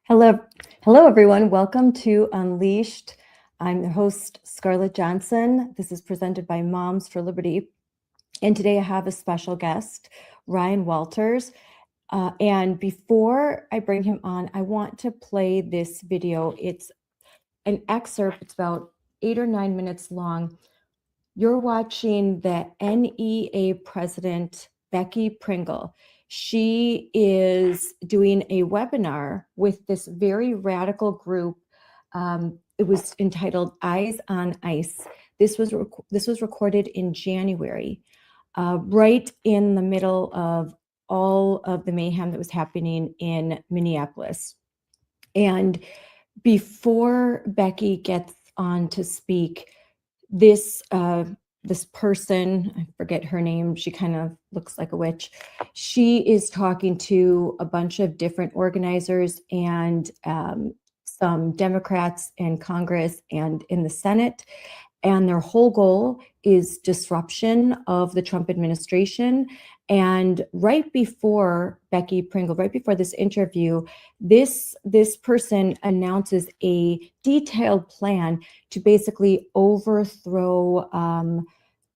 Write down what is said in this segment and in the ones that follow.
Hello, hello everyone. Welcome to Unleashed. I'm the host, Scarlett Johnson. This is presented by Moms for Liberty. And today I have a special guest, Ryan Walters. And before I bring him on, I want to play this video. It's an excerpt. It's about 8 or 9 minutes long. You're watching the NEA president, Becky Pringle. She is doing a webinar with this very radical group. It was entitled Eyes on Ice. This was recorded in January, right in the middle of all of the mayhem that was happening in Minneapolis. And before Becky gets on to speak, this person, I forget her name, she kind of looks like a witch. She is talking to a bunch of different organizers and some Democrats in Congress and in the Senate. And their whole goal is disruption of the Trump administration. And right before Becky Pringle, right before this interview, this person announces a detailed plan to basically overthrow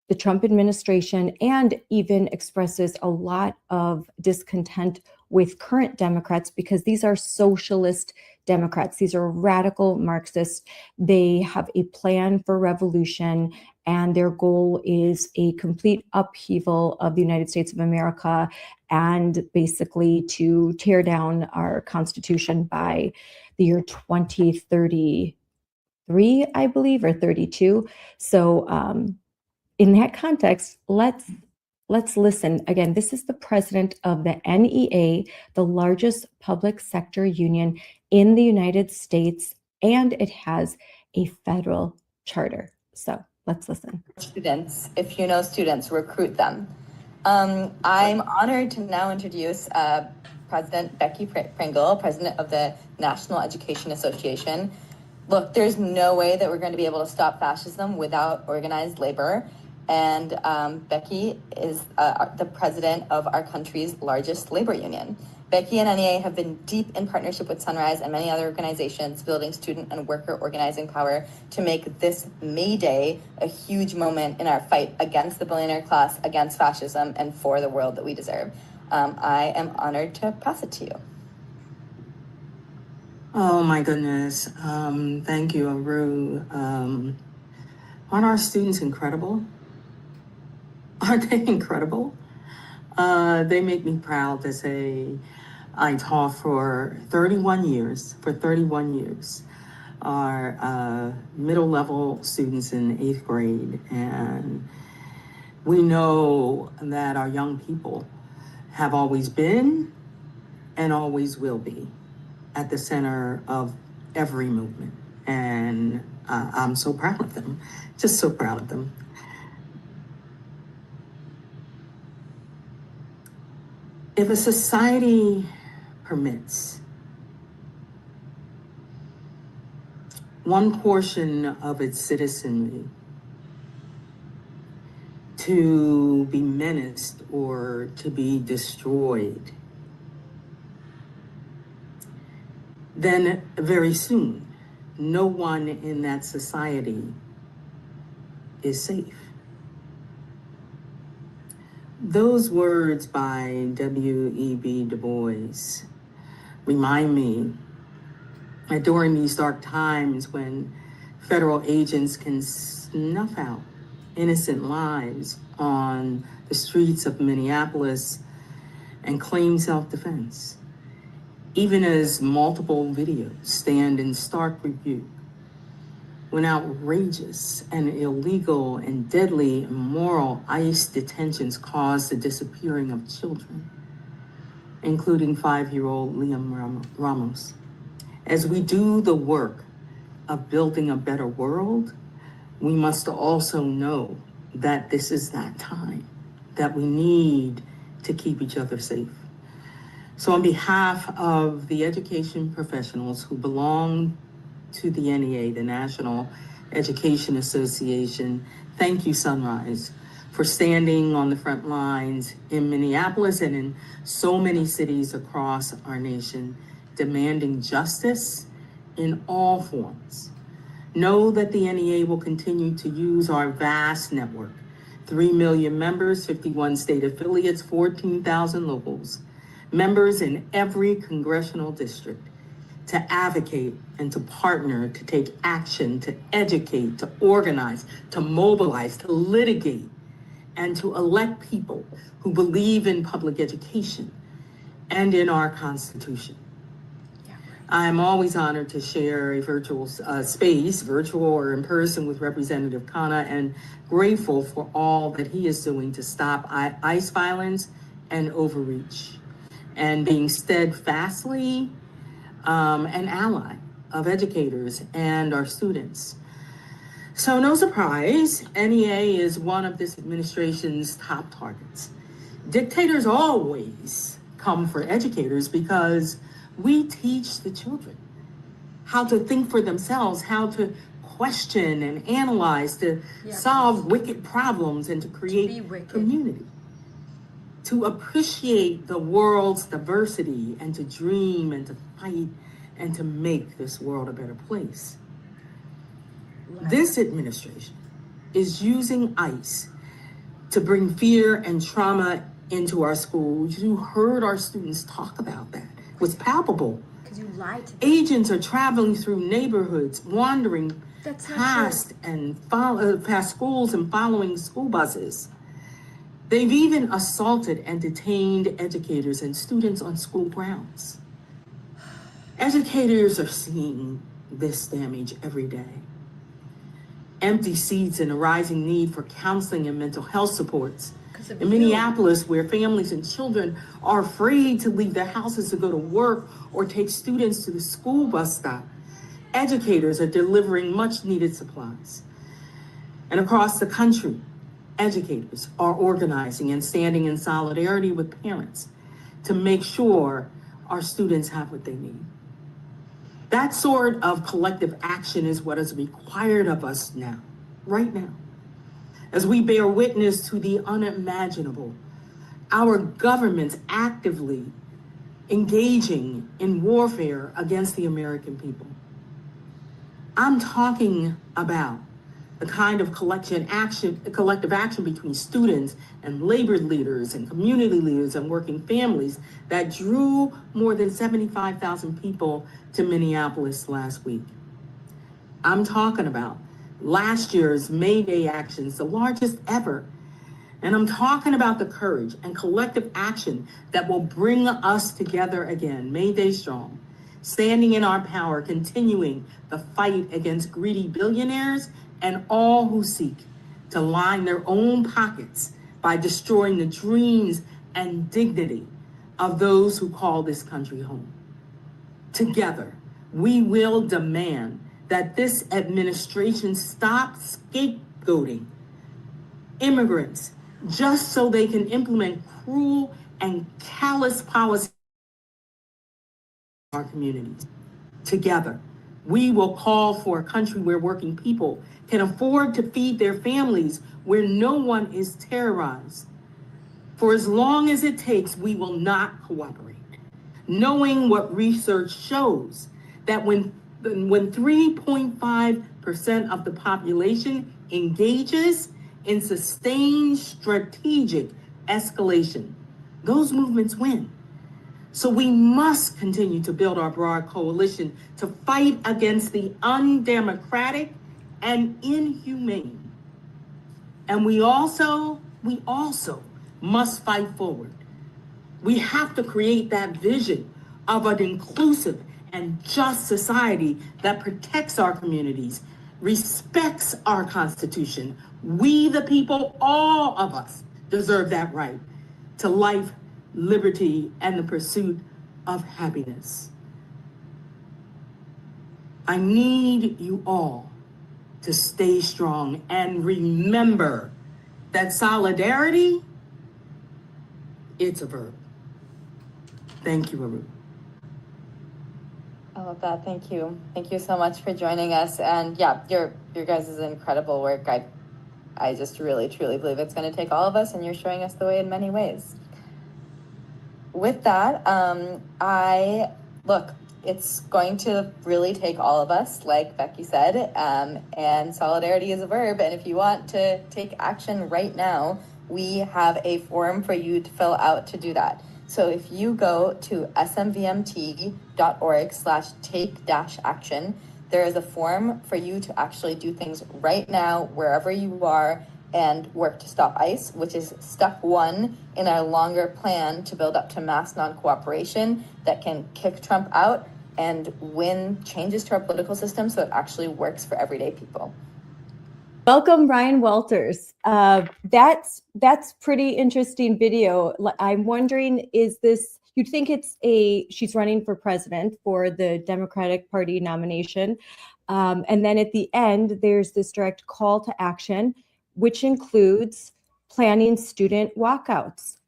the Trump administration, and even expresses a lot of discontent with current Democrats because these are socialist Democrats. These are radical Marxists. They have a plan for revolution, and their goal is a complete upheaval of the United States of America and basically to tear down our Constitution by the year 2033, I believe, or 32. So in that context, let's listen. Again, this is the president of the NEA, the largest public sector union in the United States, and it has a federal charter. So let's listen. Students, if you know students, recruit them. I'm honored to now introduce President Becky Pringle, president of the National Education Association. Look, there's no way that we're going to be able to stop fascism without organized labor. And Becky is the president of our country's largest labor union. Becky and NEA have been deep in partnership with Sunrise and many other organizations, building student and worker organizing power to make this May Day a huge moment in our fight against the billionaire class, against fascism, and for the world that we deserve. I am honored to pass it to you. Oh my goodness. Thank you, Aru. Aren't our students incredible? Aren't they incredible? They make me proud to say I taught for 31 years, our middle level students in 8th grade. And we know that our young people have always been and always will be at the center of every movement. And I'm so proud of them, just so proud of them. If a society permits one portion of its citizenry to be menaced or to be destroyed, then very soon, no one in that society is safe. Those words by W.E.B. Du Bois remind me that during these dark times when federal agents can snuff out innocent lives on the streets of Minneapolis and claim self-defense, even as multiple videos stand in stark rebuke, when outrageous and illegal and deadly immoral ICE detentions cause the disappearing of children, including 5-year-old Liam Ramos. As we do the work of building a better world, we must also know that this is that time, that we need to keep each other safe. So on behalf of the education professionals who belong to the NEA, the National Education Association, thank you, Sunrise, for standing on the front lines in Minneapolis and in so many cities across our nation demanding justice in all forms. Know that the NEA will continue to use our vast network, 3 million members, 51 state affiliates, 14,000 locals, members in every congressional district, to advocate and to partner, to take action, to educate, to organize, to mobilize, to litigate, and to elect people who believe in public education and in our Constitution. I'm always honored to share a virtual space, virtual or in person, with Representative Khanna, and grateful for all that he is doing to stop ICE violence and overreach, and being steadfastly an ally of educators and our students. So no surprise, NEA is one of this administration's top targets. Dictators always come for educators because we teach the children how to think for themselves, how to question and analyze, to solve wicked problems, and to create community, to appreciate the world's diversity, and to dream and to fight and to make this world a better place. This administration is using ICE to bring fear and trauma into our schools. You heard our students talk about that. It was palpable. Because you lied to them. Agents are traveling through neighborhoods, wandering past schools and following school buses. They've even assaulted and detained educators and students on school grounds. Educators are seeing this damage every day. Empty seats and a rising need for counseling and mental health supports. In Minneapolis, where families and children are afraid to leave their houses to go to work or take students to the school bus stop, educators are delivering much needed supplies. And across the country, educators are organizing and standing in solidarity with parents to make sure our students have what they need. That sort of collective action is what is required of us now, right now. As we bear witness to the unimaginable, our government's actively engaging in warfare against the American people. I'm talking about the kind of collective action between students and labor leaders and community leaders and working families that drew more than 75,000 people to Minneapolis last week. I'm talking about last year's May Day actions, the largest ever. And I'm talking about the courage and collective action that will bring us together again, May Day strong, standing in our power, continuing the fight against greedy billionaires and all who seek to line their own pockets by destroying the dreams and dignity of those who call this country home. Together, we will demand that this administration stop scapegoating immigrants just so they can implement cruel and callous policies in our communities. Together, we will call for a country where working people can afford to feed their families, where no one is terrorized. For as long as it takes, we will not cooperate. Knowing what research shows, that when 3.5% of the population engages in sustained strategic escalation, those movements win. So we must continue to build our broad coalition to fight against the undemocratic and inhumane. And we also must fight forward. We have to create that vision of an inclusive and just society that protects our communities, respects our Constitution. We, the people, all of us, deserve that right to life, liberty, and the pursuit of happiness. I need you all to stay strong and remember that solidarity, it's a verb. Thank you, Aru. I love that. Thank you. Thank you so much for joining us. And yeah, your guys' incredible work. I just really, truly believe it's going to take all of us, and you're showing us the way in many ways. With that, it's going to really take all of us, like Becky said, and solidarity is a verb. And if you want to take action right now, we have a form for you to fill out to do that. So if you go to smvmt.org/take-action, there is a form for you to actually do things right now, wherever you are, and work to stop ICE, which is step one in our longer plan to build up to mass non-cooperation that can kick Trump out and win changes to our political system so it actually works for everyday people. Welcome, Ryan Walters. That's pretty interesting video. I'm wondering, is this, you'd think she's running for president for the Democratic Party nomination. And then at the end, there's this direct call to action, which includes planning student walkouts.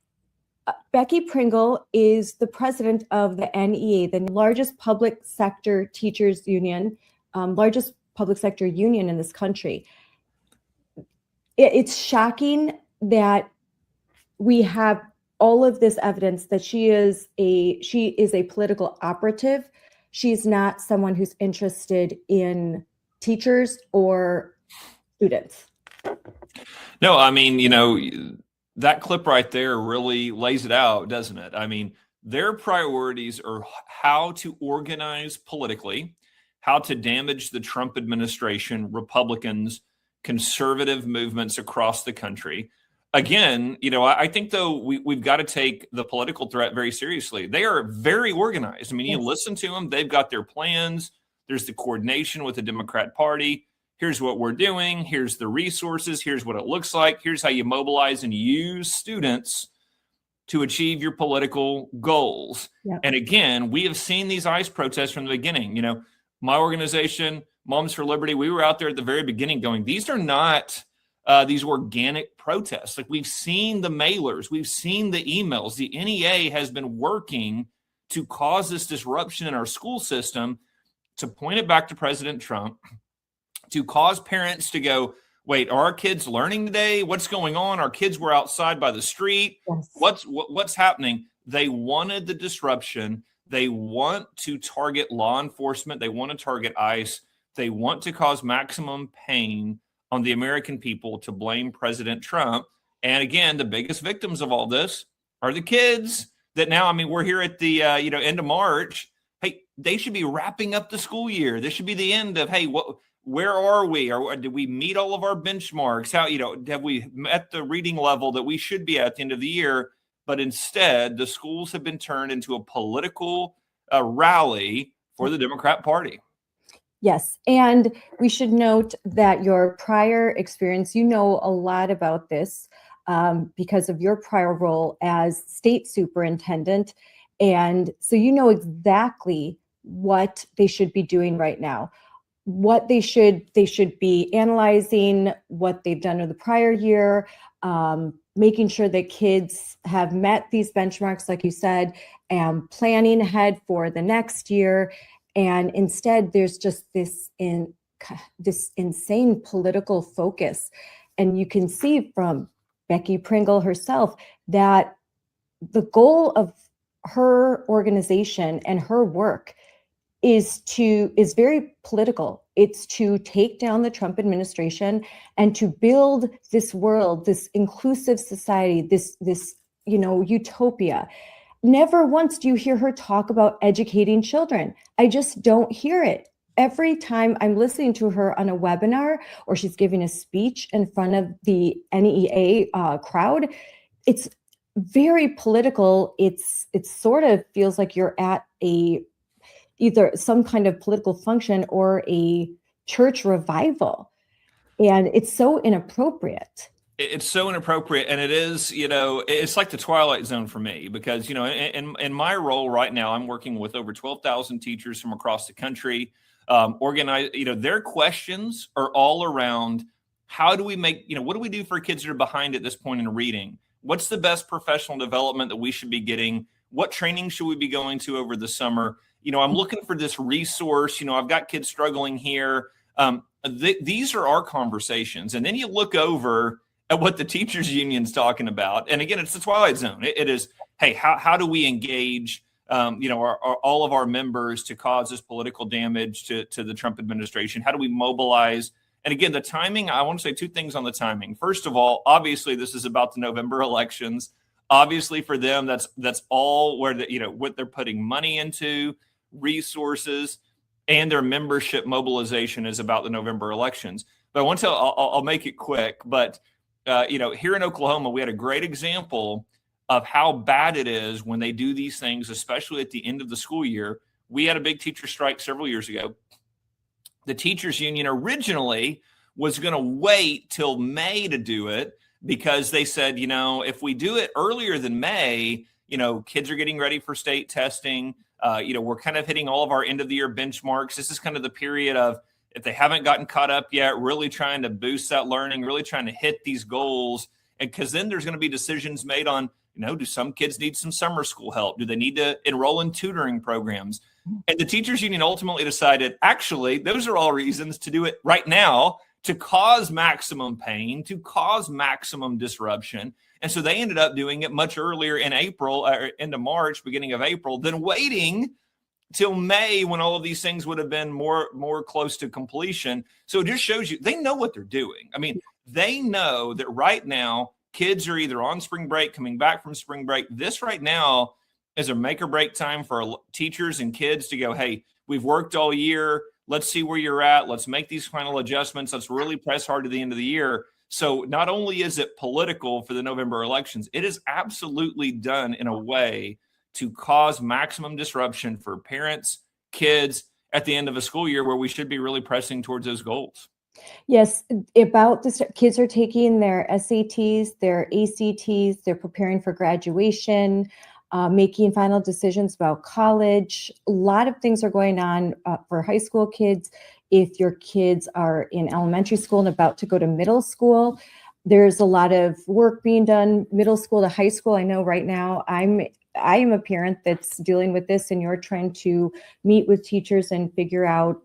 Becky Pringle is the president of the NEA, the largest public sector teachers union, largest public sector union in this country. It's shocking that we have all of this evidence that she is a political operative. She's not someone who's interested in teachers or students. No, I mean, that clip right there really lays it out, doesn't it? I mean, their priorities are how to organize politically, how to damage the Trump administration, Republicans, conservative movements across the country. Again, I think, though, we've got to take the political threat very seriously. They are very organized. I mean, you listen to them. They've got their plans. There's the coordination with the Democrat Party. Here's what we're doing. Here's the resources. Here's what it looks like. Here's how you mobilize and use students to achieve your political goals. Yep. And again, we have seen these ICE protests from the beginning. My organization, Moms for Liberty, we were out there at the very beginning going, these are not these organic protests. Like, we've seen the mailers, we've seen the emails. The NEA has been working to cause this disruption in our school system, to point it back to President Trump, to cause parents to go, wait, are our kids learning today? What's going on? Our kids were outside by the street. Yes. What's happening? They wanted the disruption. They want to target law enforcement. They want to target ICE. They want to cause maximum pain on the American people to blame President Trump. And again, the biggest victims of all this are the kids that now, I mean, we're here at the end of March. Hey, they should be wrapping up the school year. This should be the end of, hey, where are we? Or did we meet all of our benchmarks? How, have we met the reading level that we should be at the end of the year? But instead, the schools have been turned into a political rally for the Democrat Party. Yes. And we should note that your prior experience, a lot about this because of your prior role as state superintendent. And so exactly what they should be doing right now, what they should be analyzing, what they've done in the prior year, making sure that kids have met these benchmarks, like you said, and planning ahead for the next year. And instead, there's just this insane political focus. And you can see from Becky Pringle herself that the goal of her organization and her work is very political. It's to take down the Trump administration and to build this world, this inclusive society, this utopia. Never once do you hear her talk about educating children. I just don't hear it. Every time I'm listening to her on a webinar or she's giving a speech in front of the NEA crowd, it's very political. It sort of feels like you're at either some kind of political function or a church revival. And it's so inappropriate. It's so inappropriate. And it is, it's like the Twilight Zone for me, because, in my role right now, I'm working with over 12,000 teachers from across the country. Their questions are all around, how do we make, what do we do for kids that are behind at this point in reading? What's the best professional development that we should be getting? What training should we be going to over the summer? I'm looking for this resource. I've got kids struggling here. These are our conversations. And then you look over at what the teachers union's talking about. And again, it's the Twilight Zone. It is, hey, how do we engage all of our members to cause this political damage to the Trump administration? How do we mobilize? And again, the timing, I want to say two things on the timing. First of all, obviously, this is about the November elections. Obviously, for them, that's all where what they're putting money into, resources, and their membership mobilization is about the November elections. But I want to I'll make it quick. But here in Oklahoma, we had a great example of how bad it is when they do these things, especially at the end of the school year. We had a big teacher strike several years ago. The teachers union originally was going to wait till May to do it because they said, if we do it earlier than May, kids are getting ready for state testing. We're kind of hitting all of our end of the year benchmarks. This is kind of the period of, if they haven't gotten caught up yet, really trying to boost that learning, really trying to hit these goals. And because then there's going to be decisions made on, do some kids need some summer school help? Do they need to enroll in tutoring programs? And the teachers union ultimately decided, actually, those are all reasons to do it right now, to cause maximum pain, to cause maximum disruption. And so they ended up doing it much earlier in April, or into March, beginning of April, than waiting till May when all of these things would have been more close to completion. So it just shows you they know what they're doing. I mean, they know that right now kids are either on spring break, coming back from spring break. This right now is a make or break time for teachers and kids to go, hey, we've worked all year. Let's see where you're at. Let's make these final adjustments. Let's really press hard to the end of the year. So not only is it political for the November elections, it is absolutely done in a way to cause maximum disruption for parents, kids at the end of a school year where we should be really pressing towards those goals. Yes, about this, kids are taking their SATs, their ACTs, they're preparing for graduation, making final decisions about college. A lot of things are going on for high school kids. If your kids are in elementary school and about to go to middle school, there's a lot of work being done, middle school to high school. I know right now I am a parent that's dealing with this, and you're trying to meet with teachers and figure out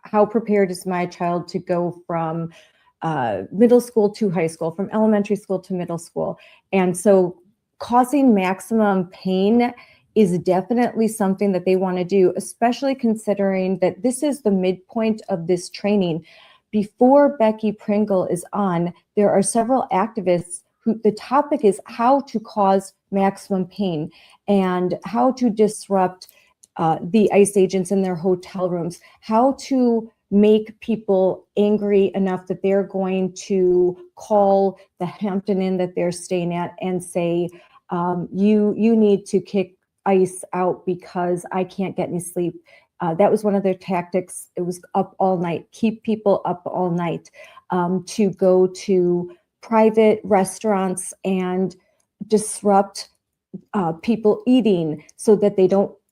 how prepared is my child to go from middle school to high school, from elementary school to middle school. And so causing maximum pain is definitely something that they want to do, especially considering that this is the midpoint of this training. Before Becky Pringle is on, there are several activists who the topic is how to cause maximum pain and how to disrupt the ICE agents in their hotel rooms, how to make people angry enough that they're going to call the Hampton Inn that they're staying at and say, you need to kick ICE out because I can't get any sleep. That was one of their tactics. It was up all night, keep people up all night, to go to private restaurants and disrupt people eating so that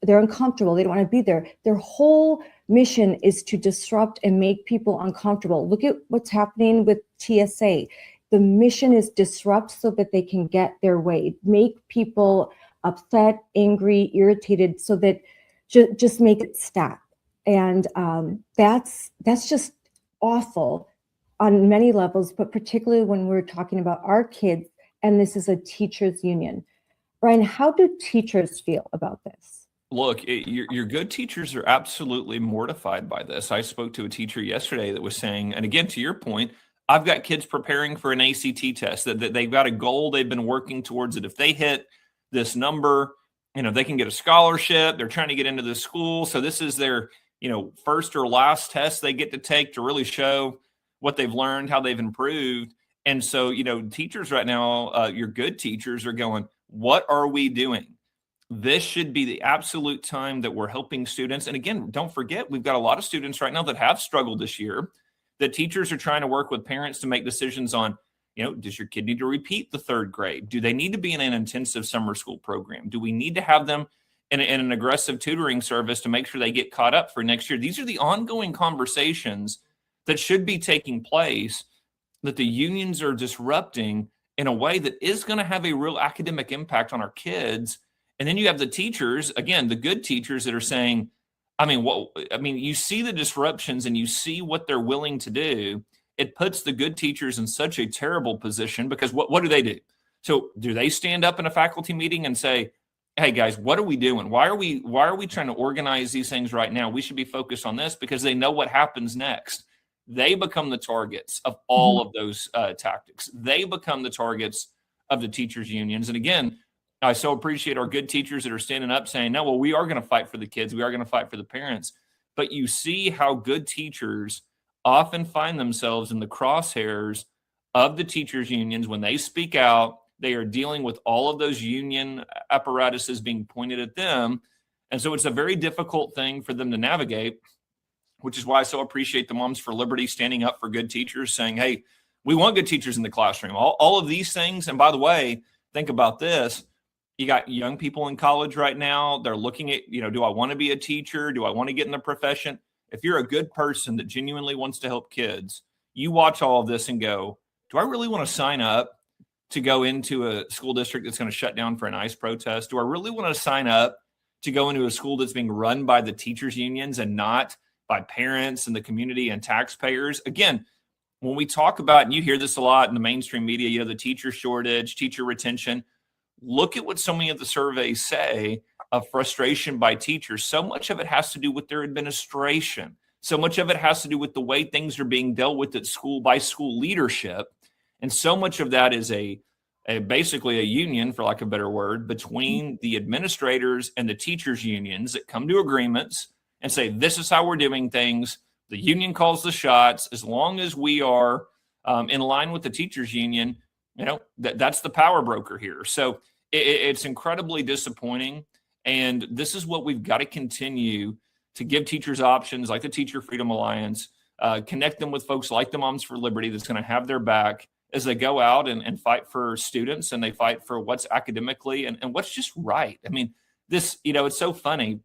they're uncomfortable. They don't want to be there. Their whole mission is to disrupt and make people uncomfortable. Look at what's happening with TSA. The mission is disrupt so that they can get their way, make people upset, angry, irritated, so that just make it stop. And that's just awful on many levels, but particularly when we're talking about our kids, and this is a teachers union. Ryan, how do teachers feel about this? Look, your good teachers are absolutely mortified by this. I spoke to a teacher yesterday that was saying, and again, to your point, I've got kids preparing for an ACT test, that they've got a goal, they've been working towards it. If they hit this number, they can get a scholarship. They're trying to get into this school. So this is their, first or last test they get to take to really show what they've learned, how they've improved. And so, teachers right now, your good teachers are going, what are we doing? This should be the absolute time that we're helping students. And again, don't forget, we've got a lot of students right now that have struggled this year, that teachers are trying to work with parents to make decisions on, does your kid need to repeat the third grade? Do they need to be in an intensive summer school program? Do we need to have them in an aggressive tutoring service to make sure they get caught up for next year? These are the ongoing conversations that should be taking place, that the unions are disrupting in a way that is going to have a real academic impact on our kids. And then you have the teachers, again, the good teachers that are saying, you see the disruptions and you see what they're willing to do. It puts the good teachers in such a terrible position because what do they do? So do they stand up in a faculty meeting and say, hey guys, what are we doing? Why are we trying to organize these things right now? We should be focused on this, because they know what happens next. They become the targets of all of those tactics. They become the targets of the teachers' unions. And again, I so appreciate our good teachers that are standing up saying, no, well, we are going to fight for the kids. We are going to fight for the parents. But you see how good teachers often find themselves in the crosshairs of the teachers' unions. When they speak out, they are dealing with all of those union apparatuses being pointed at them. And so it's a very difficult thing for them to navigate, which is why I so appreciate the Moms for Liberty standing up for good teachers, saying, hey, we want good teachers in the classroom. All of these things. And by the way, think about this. You got young people in college right now. They're looking at, do I want to be a teacher? Do I want to get in the profession? If you're a good person that genuinely wants to help kids, you watch all of this and go, do I really want to sign up to go into a school district that's going to shut down for an ICE protest? Do I really want to sign up to go into a school that's being run by the teachers unions and not by parents and the community and taxpayers? Again, when we talk about, and you hear this a lot in the mainstream media, the teacher shortage, teacher retention, look at what so many of the surveys say of frustration by teachers. So much of it has to do with their administration. So much of it has to do with the way things are being dealt with at school by school leadership. And so much of that is basically a union, for lack of a better word, between the administrators and the teachers unions that come to agreements and say, this is how we're doing things. The union calls the shots. As long as we are in line with the teachers union, that's the power broker here. So it's incredibly disappointing. And this is what we've got to continue to give teachers options like the Teacher Freedom Alliance, connect them with folks like the Moms for Liberty that's going to have their back as they go out and fight for students, and they fight for what's academically and what's just right. I mean, this, it's so funny.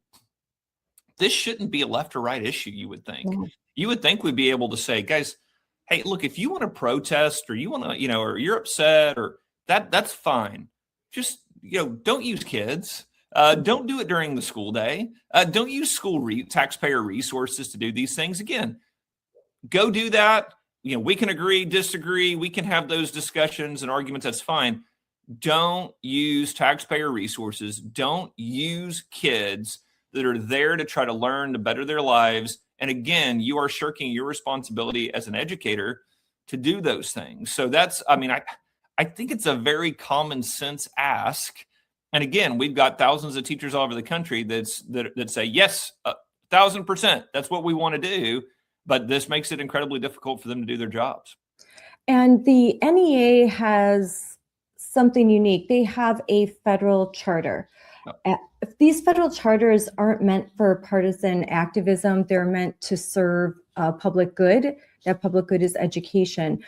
This shouldn't be a left or right issue, you would think. Yeah. You would think we'd be able to say, guys, hey, look, if you want to protest or you want to, or you're upset or that's fine. Just, don't use kids. Don't do it during the school day. Don't use school taxpayer resources to do these things. Again, go do that. We can agree, disagree. We can have those discussions and arguments. That's fine. Don't use taxpayer resources. Don't use kids that are there to try to learn to better their lives. And again, you are shirking your responsibility as an educator to do those things. So I think it's a very common sense ask. And again, we've got thousands of teachers all over the country that say, yes, 1,000%. That's what we want to do. But this makes it incredibly difficult for them to do their jobs. And the NEA has something unique. They have a federal charter. Oh. These federal charters aren't meant for partisan activism. They're meant to serve public good. That public good is education.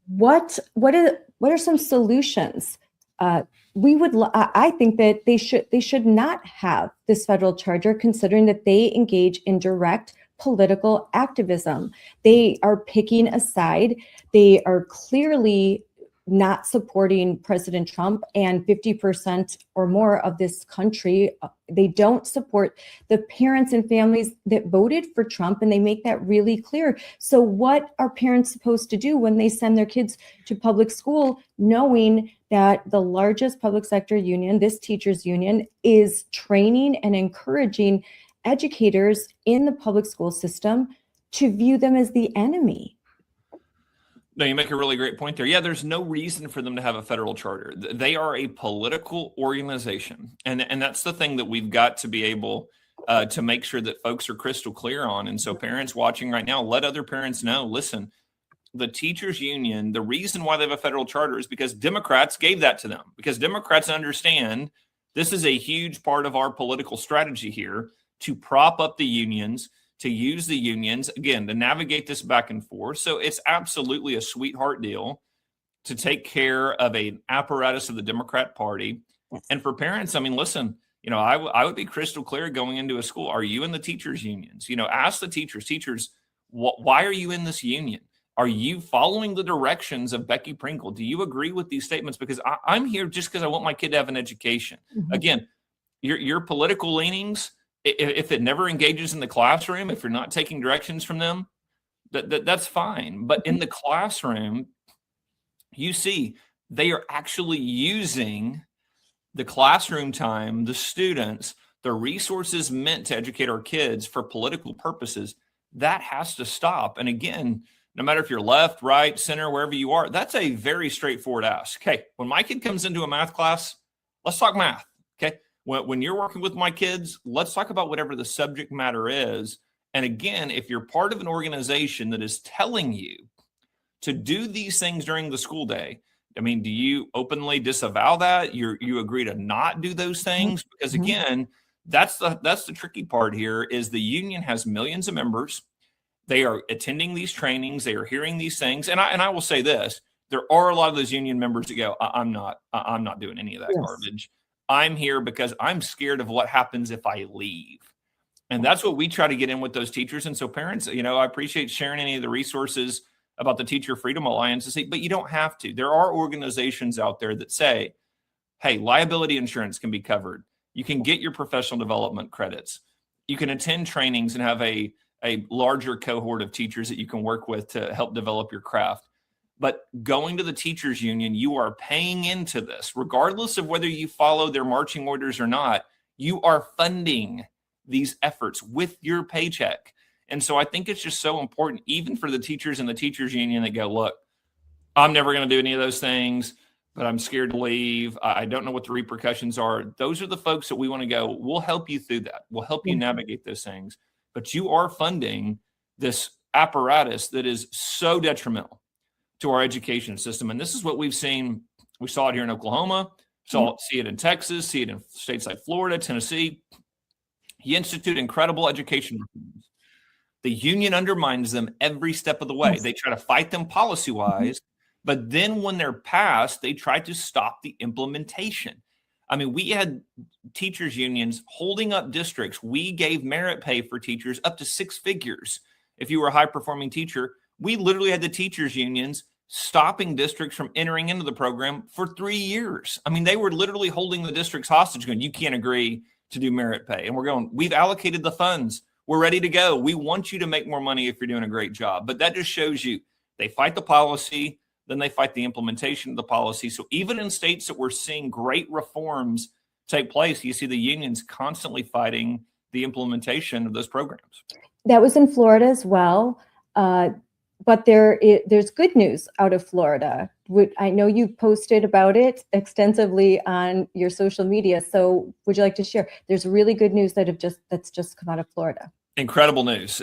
What are some solutions? I think that they should not have this federal charter, considering that they engage in direct political activism. They are picking a side. They are clearly not supporting President Trump, and 50% or more of this country, they don't support the parents and families that voted for Trump, and they make that really clear. So what are parents supposed to do when they send their kids to public school, knowing that the largest public sector union, this teachers union, is training and encouraging educators in the public school system to view them as the enemy? No, you make a really great point there. Yeah, there's no reason for them to have a federal charter. They are a political organization. And that's the thing that we've got to be able to make sure that folks are crystal clear on. And so parents watching right now, let other parents know, listen, the teachers union, the reason why they have a federal charter is because Democrats gave that to them, because Democrats understand this is a huge part of our political strategy here to prop up the unions, to use the unions, again, to navigate this back and forth. So it's absolutely a sweetheart deal to take care of an apparatus of the Democrat Party. Yes. And for parents, listen, I would be crystal clear going into a school. Are you in the teachers unions? Ask the teachers, why are you in this union? Are you following the directions of Becky Pringle? Do you agree with these statements? Because I'm here just because I want my kid to have an education. Mm-hmm. Again, your political leanings, if it never engages in the classroom, if you're not taking directions from them, that's fine. But in the classroom, you see they are actually using the classroom time, the students, the resources meant to educate our kids for political purposes, that has to stop. And again, no matter if you're left, right, center, wherever you are, that's a very straightforward ask. Okay, when my kid comes into a math class, let's talk math. Okay, when you're working with my kids, let's talk about whatever the subject matter is. And again, if you're part of an organization that is telling you to do these things during the school day, I mean, do you openly disavow that? You agree to not do those things? Because again, that's the tricky part here is the union has millions of members. They are attending these trainings. They are hearing these things. And I will say this, there are a lot of those union members that go, I'm not doing any of that garbage. I'm here because I'm scared of what happens if I leave. And that's what we try to get in with those teachers. And so parents, I appreciate sharing any of the resources about the Teacher Freedom Alliance to say, but you don't have to. There are organizations out there that say, hey, liability insurance can be covered. You can get your professional development credits. You can attend trainings and have a larger cohort of teachers that you can work with to help develop your craft. But going to the teachers union, you are paying into this, regardless of whether you follow their marching orders or not. You are funding these efforts with your paycheck. And so I think it's just so important, even for the teachers in the teachers union that go, look, I'm never going to do any of those things, but I'm scared to leave. I don't know what the repercussions are. Those are the folks that we want to go, we'll help you through that. We'll help you navigate those things. But you are funding this apparatus that is so detrimental to our education system. And this is what we've seen. We saw it here in Oklahoma, see it in Texas, see it in states like Florida, Tennessee. You institute incredible education reforms. The union undermines them every step of the way. They try to fight them policy-wise, but then when they're passed, they try to stop the implementation. I mean, we had teachers unions holding up districts. We gave merit pay for teachers up to 6 figures. If you were a high-performing teacher, we literally had the teachers unions stopping districts from entering into the program for 3 years. I mean, they were literally holding the districts hostage going, you can't agree to do merit pay. And we're going, we've allocated the funds. We're ready to go. We want you to make more money if you're doing a great job. But that just shows you they fight the policy, then they fight the implementation of the policy. So even in states that we're seeing great reforms take place, you see the unions constantly fighting the implementation of those programs. That was in Florida as well. But there's good news out of Florida. I know you posted about it extensively on your social media. So would you like to share? There's really good news that's just come out of Florida. Incredible news.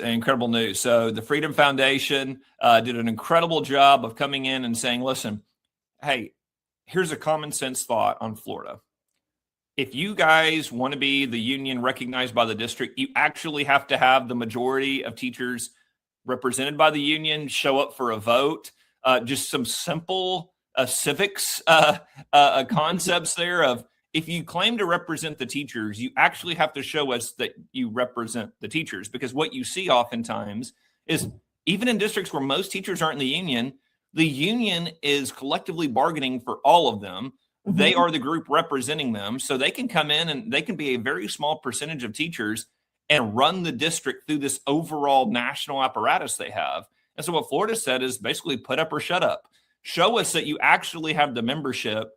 So the Freedom Foundation did an incredible job of coming in and saying, listen, hey, here's a common sense thought on Florida. If you guys want to be the union recognized by the district, you actually have to have the majority of teachers represented by the union show up for a vote. Just some simple civics concepts there of, if you claim to represent the teachers, you actually have to show us that you represent the teachers, because what you see oftentimes is even in districts where most teachers aren't in the union is collectively bargaining for all of them. Mm-hmm. They are the group representing them. So they can come in and they can be a very small percentage of teachers and run the district through this overall national apparatus they have. And so what Florida said is basically put up or shut up. Show us that you actually have the membership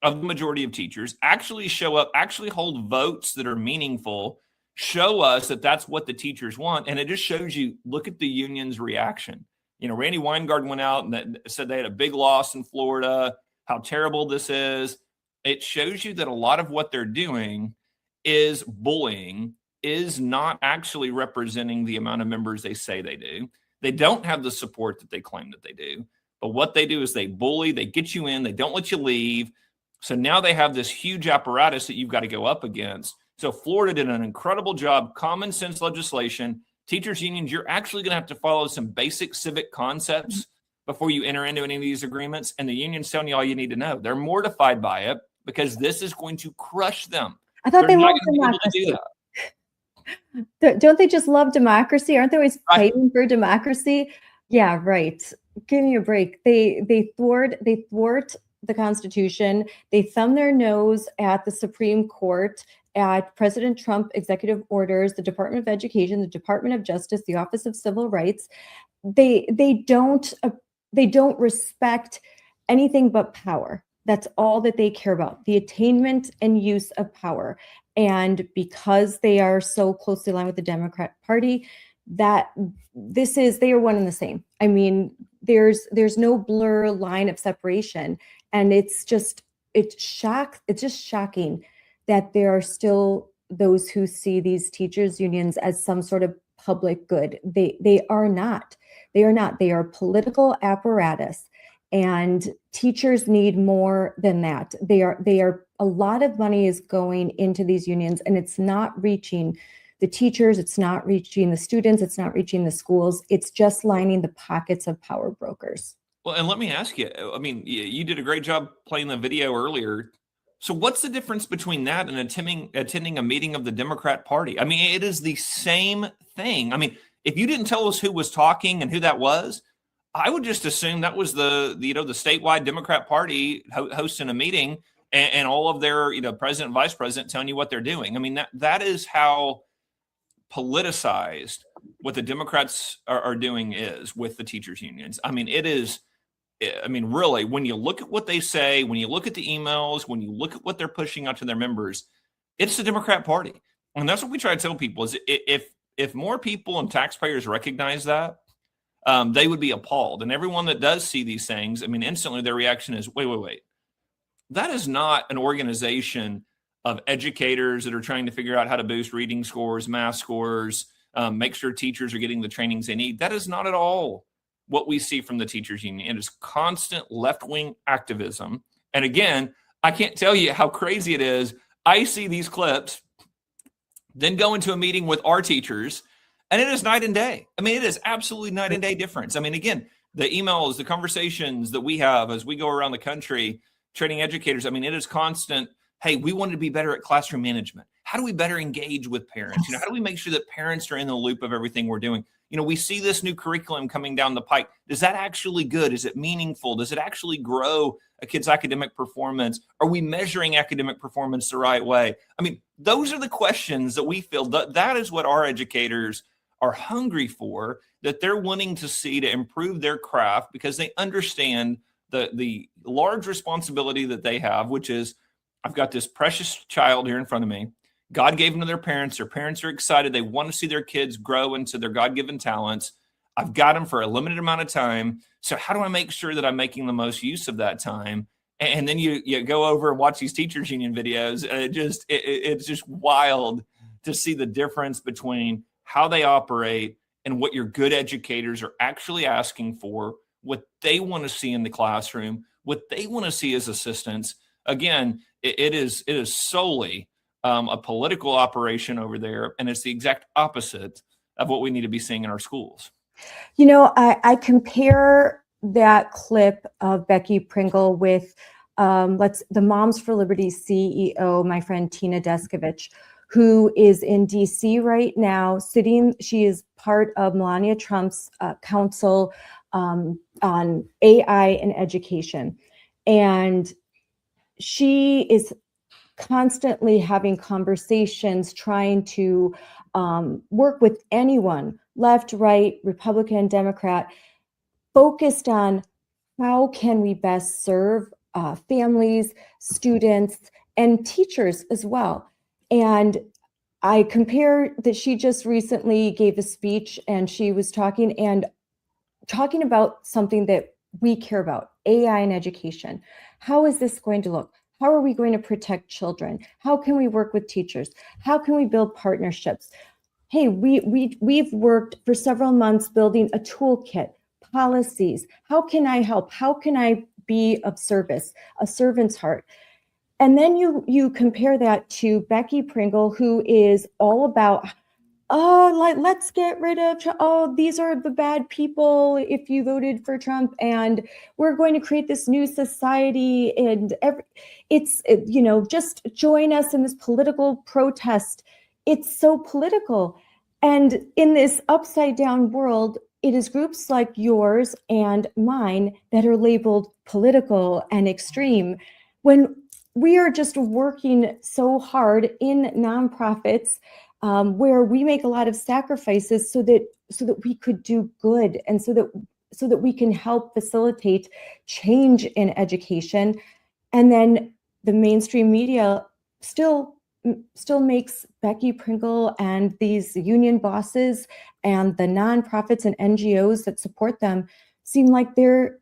of the majority of teachers, actually show up, actually hold votes that are meaningful, show us that that's what the teachers want. And it just shows you, look at the union's reaction. Randy Weingard went out and said they had a big loss in Florida, how terrible this is. It shows you that a lot of what they're doing is bullying, is not actually representing the amount of members they say they do. They don't have the support that they claim that they do. But what they do is they bully, they get you in, they don't let you leave. So now they have this huge apparatus that you've got to go up against. So Florida did an incredible job, common sense legislation. Teachers unions, you're actually going to have to follow some basic civic concepts before you enter into any of these agreements. And the union's telling you all you need to know. They're mortified by it because this is going to crush them. I thought they loved democracy. Don't they just love democracy? Aren't they always fighting for democracy? Yeah, right. Give me a break. They thwart the Constitution. They thumb their nose at the Supreme Court, at President Trump executive orders, the Department of Education, the Department of Justice, the Office of Civil Rights. They don't respect anything but power. That's all that they care about, the attainment and use of power. And because they are so closely aligned with the Democrat Party, that they are one and the same. I mean, there's no blur line of separation. And it's just shocking that there are still those who see these teachers unions as some sort of public good. They are not. They are not. They are political apparatus. And teachers need more than that. They are a lot of money is going into these unions, and it's not reaching the teachers, it's not reaching the students, it's not reaching the schools. It's just lining the pockets of power brokers. Well, and let me ask you, I mean, you did a great job playing the video earlier. So what's the difference between that and attending a meeting of the Democrat Party? I mean, it is the same thing. I mean, if you didn't tell us who was talking and who that was, I would just assume that was the statewide Democrat Party hosting a meeting and all of their, president and vice president telling you what they're doing. I mean, that is how politicized what the Democrats are doing is with the teachers unions. I mean, really, when you look at what they say, when you look at the emails, when you look at what they're pushing out to their members, it's the Democrat Party. And that's what we try to tell people is if more people and taxpayers recognize that, they would be appalled. And everyone that does see these things, I mean, instantly their reaction is, wait. That is not an organization of educators that are trying to figure out how to boost reading scores, math scores, make sure teachers are getting the trainings they need. That is not at all what we see from the teachers union. It is constant left-wing activism. And again, I can't tell you how crazy it is. I see these clips, then go into a meeting with our teachers, and it is night and day. I mean, it is absolutely night and day difference. I mean, again, the emails, the conversations that we have as we go around the country, training educators, I mean, it is constant. Hey, we want to be better at classroom management. How do we better engage with parents? How do we make sure that parents are in the loop of everything we're doing? We see this new curriculum coming down the pike. Is that actually good? Is it meaningful? Does it actually grow a kid's academic performance? Are we measuring academic performance the right way? I mean, those are the questions that we feel that is what our educators are hungry for, that they're wanting to see to improve their craft because they understand the large responsibility that they have, which is, I've got this precious child here in front of me. God gave them to their parents. Their parents are excited. They want to see their kids grow into their God-given talents. I've got them for a limited amount of time. So how do I make sure that I'm making the most use of that time? And then you go over and watch these teachers union videos. And it's just wild to see the difference between how they operate and what your good educators are actually asking for, what they want to see in the classroom, what they want to see as assistants. Again, it is solely a political operation over there, and it's the exact opposite of what we need to be seeing in our schools. I compare that clip of Becky Pringle with the Moms for Liberty CEO, my friend Tina Descovich, who is in DC right now she is part of Melania Trump's council on AI and education. And she is constantly having conversations, trying to work with anyone, left, right, Republican, Democrat, focused on how can we best serve families, students, and teachers as well. And I compare that she just recently gave a speech and she was talking about something that we care about, AI and education. How is this going to look? How are we going to protect children? How can we work with teachers? How can we build partnerships? Hey, we've worked for several months building a toolkit, policies. How can I help? How can I be of service? A servant's heart. And then you compare that to Becky Pringle, who is all about, let's get rid of, these are the bad people if you voted for Trump, and we're going to create this new society, and just join us in this political protest. It's so political. And in this upside down world, it is groups like yours and mine that are labeled political and extreme, when we are just working so hard in nonprofits where we make a lot of sacrifices so that we could do good, and so that we can help facilitate change in education. And then the mainstream media still makes Becky Pringle and these union bosses and the nonprofits and NGOs that support them seem like they're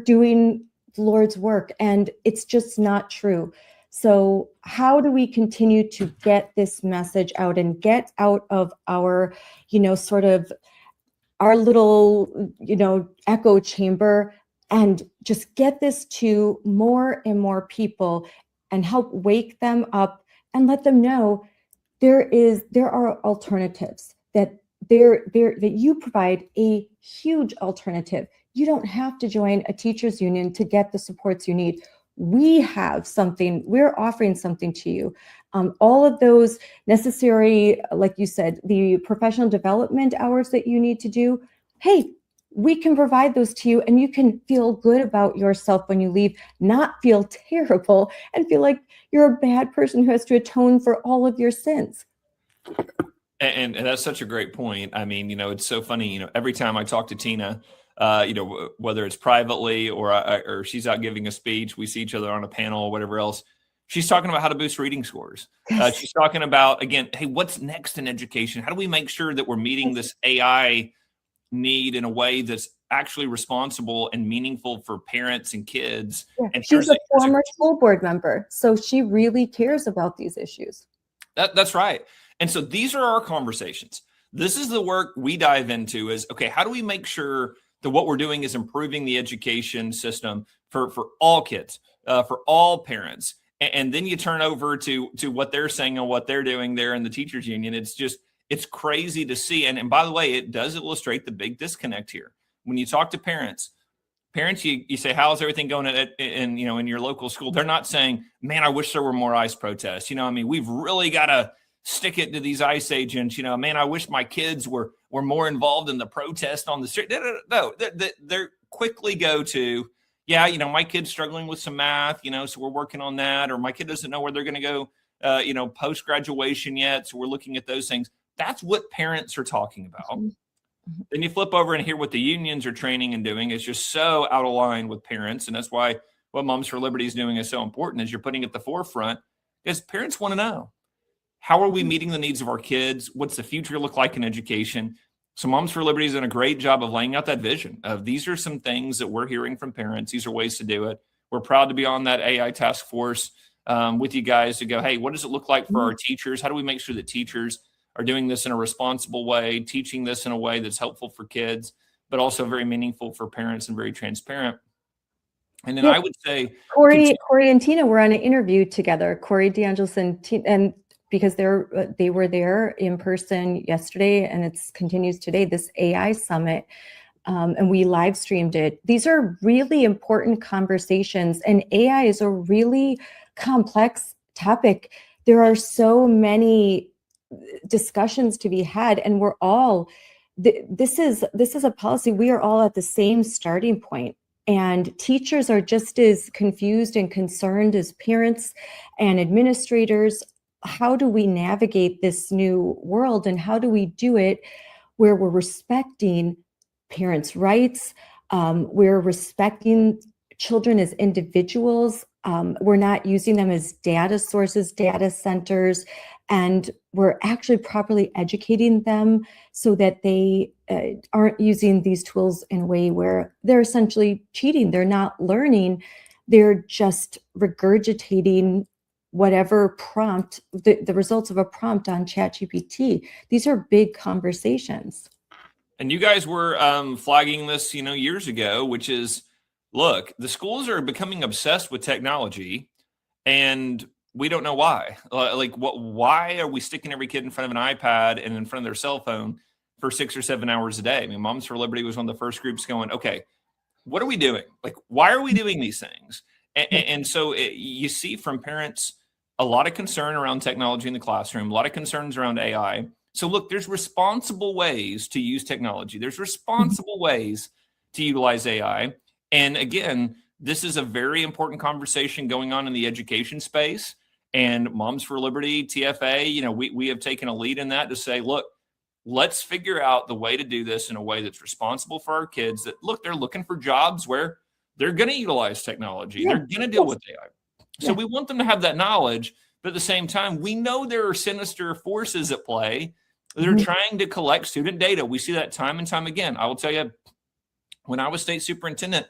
doing the Lord's work, and it's just not true. So how do we continue to get this message out and get out of our, sort of our little, echo chamber, and just get this to more and more people and help wake them up and let them know there are alternatives, that that you provide a huge alternative. You don't have to join a teachers union to get the supports you need. We have something, we're offering something to you. All of those necessary, like you said, the professional development hours that you need to do, hey, we can provide those to you, and you can feel good about yourself when you leave, not feel terrible and feel like you're a bad person who has to atone for all of your sins. And that's such a great point. I mean, it's so funny, every time I talk to Tina, whether it's privately or she's out giving a speech, we see each other on a panel or whatever else. She's talking about how to boost reading scores. Yes. She's talking about, again, hey, what's next in education? How do we make sure that we're meeting this AI need in a way that's actually responsible and meaningful for parents and kids? Yeah. And She's a former school board member, so she really cares about these issues. That's right. And so these are our conversations. This is the work we dive into is, okay, how do we make sure that what we're doing is improving the education system for all kids, for all parents? And then you turn over to what they're saying and what they're doing there in the teachers union. It's crazy to see. And by the way, it does illustrate the big disconnect here. When you talk to parents, you say, how's everything going in your local school? They're not saying, man, I wish there were more ICE protests. We've really got to stick it to these ICE agents. Man, I wish my kids were more involved in the protest on the street. No, they're quickly go to, my kid's struggling with some math, so we're working on that. Or my kid doesn't know where they're going to go, post-graduation yet. So we're looking at those things. That's what parents are talking about. Mm-hmm. Then you flip over and hear what the unions are training and doing. It's just so out of line with parents. And that's why what Moms for Liberty is doing is so important, is you're putting at the forefront, is parents want to know, how are we meeting the needs of our kids? What's the future look like in education? So Moms for Liberty has done a great job of laying out that vision of, these are some things that we're hearing from parents. These are ways to do it. We're proud to be on that AI task force with you guys to go, hey, what does it look like for our teachers? How do we make sure that teachers are doing this in a responsible way, teaching this in a way that's helpful for kids, but also very meaningful for parents and very transparent? And then I would say Corey and Tina were on an interview together. Corey DeAngelis and because they were there in person yesterday, and it continues today, this AI summit, and we live streamed it. These are really important conversations, and AI is a really complex topic. There are so many discussions to be had, and we're all, this is a policy. We are all at the same starting point. And teachers are just as confused and concerned as parents and administrators. How do we navigate this new world, and how do we do it where we're respecting parents' rights, we're respecting children as individuals, we're not using them as data sources, data centers, and we're actually properly educating them so that they aren't using these tools in a way where they're essentially cheating. They're not learning, they're just regurgitating whatever prompt, the results of a prompt on ChatGPT. These are big conversations. And you guys were flagging this, years ago, which is, look, the schools are becoming obsessed with technology, and we don't know why. Why are we sticking every kid in front of an iPad and in front of their cell phone for 6 or 7 hours a day? I mean, Moms for Liberty was one of the first groups going, okay, what are we doing? Why are we doing these things? And so you see from parents a lot of concern around technology in the classroom, a lot of concerns around AI. So look, there's responsible ways to use technology. There's responsible ways to utilize AI. And again, this is a very important conversation going on in the education space. And Moms for Liberty, TFA, we have taken a lead in that to say, look, let's figure out the way to do this in a way that's responsible for our kids, that, look, they're looking for jobs where they're going to utilize technology. Yeah. They're going to deal with AI. So we want them to have that knowledge, but at the same time, we know there are sinister forces at play that are trying to collect student data. We see that time and time again. I will tell you, when I was state superintendent,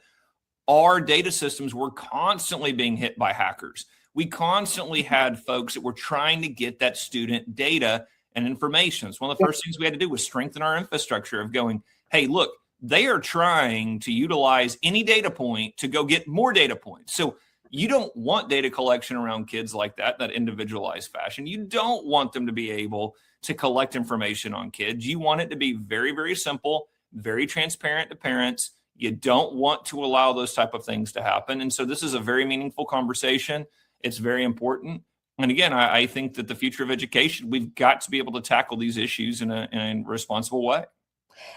our data systems were constantly being hit by hackers. We constantly had folks that were trying to get that student data and information. So one of the first things we had to do was strengthen our infrastructure of going, hey, look, they are trying to utilize any data point to go get more data points. So you don't want data collection around kids like that individualized fashion. You don't want them to be able to collect information on kids. You want it to be very, very simple, very transparent to parents. You don't want to allow those type of things to happen. And so this is a very meaningful conversation. It's very important. And again, I think that the future of education, we've got to be able to tackle these issues in a responsible way.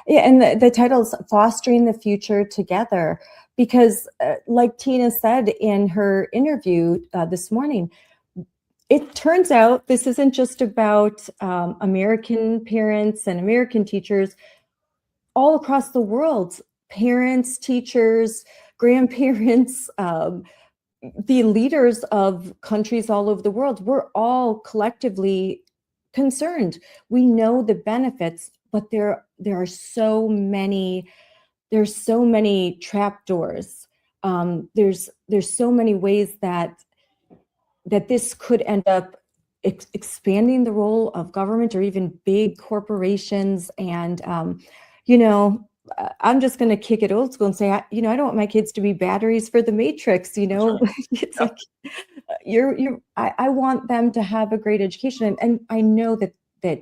Yeah, and the title is Fostering the Future Together, because like Tina said in her interview this morning, it turns out this isn't just about American parents and American teachers. All across the world, parents, teachers, grandparents, the leaders of countries all over the world, we're all collectively concerned. We know the benefits, but there are so many trapdoors. There's so many ways that this could end up expanding the role of government or even big corporations. And I'm just going to kick it old school and say, I don't want my kids to be batteries for the Matrix. Right. It's like I want them to have a great education, and I know that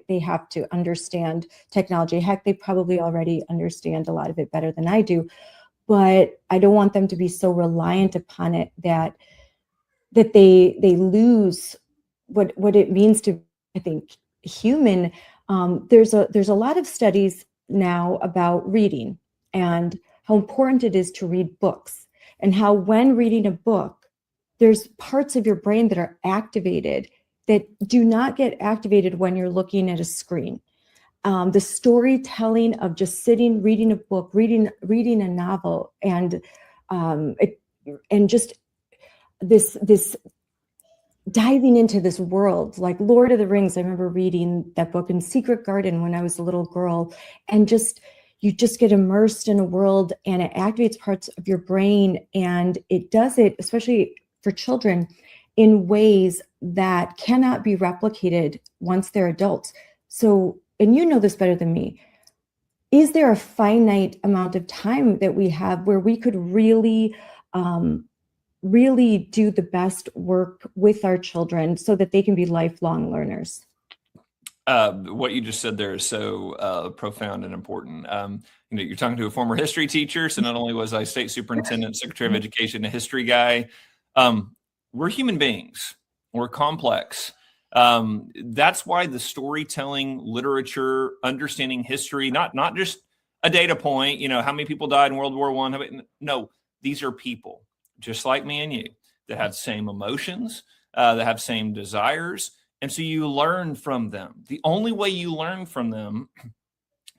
they have to understand technology. Heck, they probably already understand a lot of it better than I do, but I don't want them to be so reliant upon it that they lose what it means to, I think, human. There's a lot of studies now about reading and how important it is to read books, and how when reading a book, there's parts of your brain that are activated that do not get activated when you're looking at a screen. The storytelling of just sitting, reading a book, reading a novel, and just this diving into this world, like Lord of the Rings. I remember reading that book in Secret Garden when I was a little girl, and you just get immersed in a world, and it activates parts of your brain, and it does it, especially for children, in ways that cannot be replicated once they're adults. So, and you know this better than me, is there a finite amount of time that we have where we could really do the best work with our children so that they can be lifelong learners? What you just said there is so profound and important. You're talking to a former history teacher. So not only was I state superintendent, secretary of education, a history guy, we're human beings. We're complex. That's why the storytelling, literature, understanding history, not just a data point, how many people died in World War I. No, these are people just like me and you that have same emotions, that have same desires. And so you learn from them. The only way you learn from them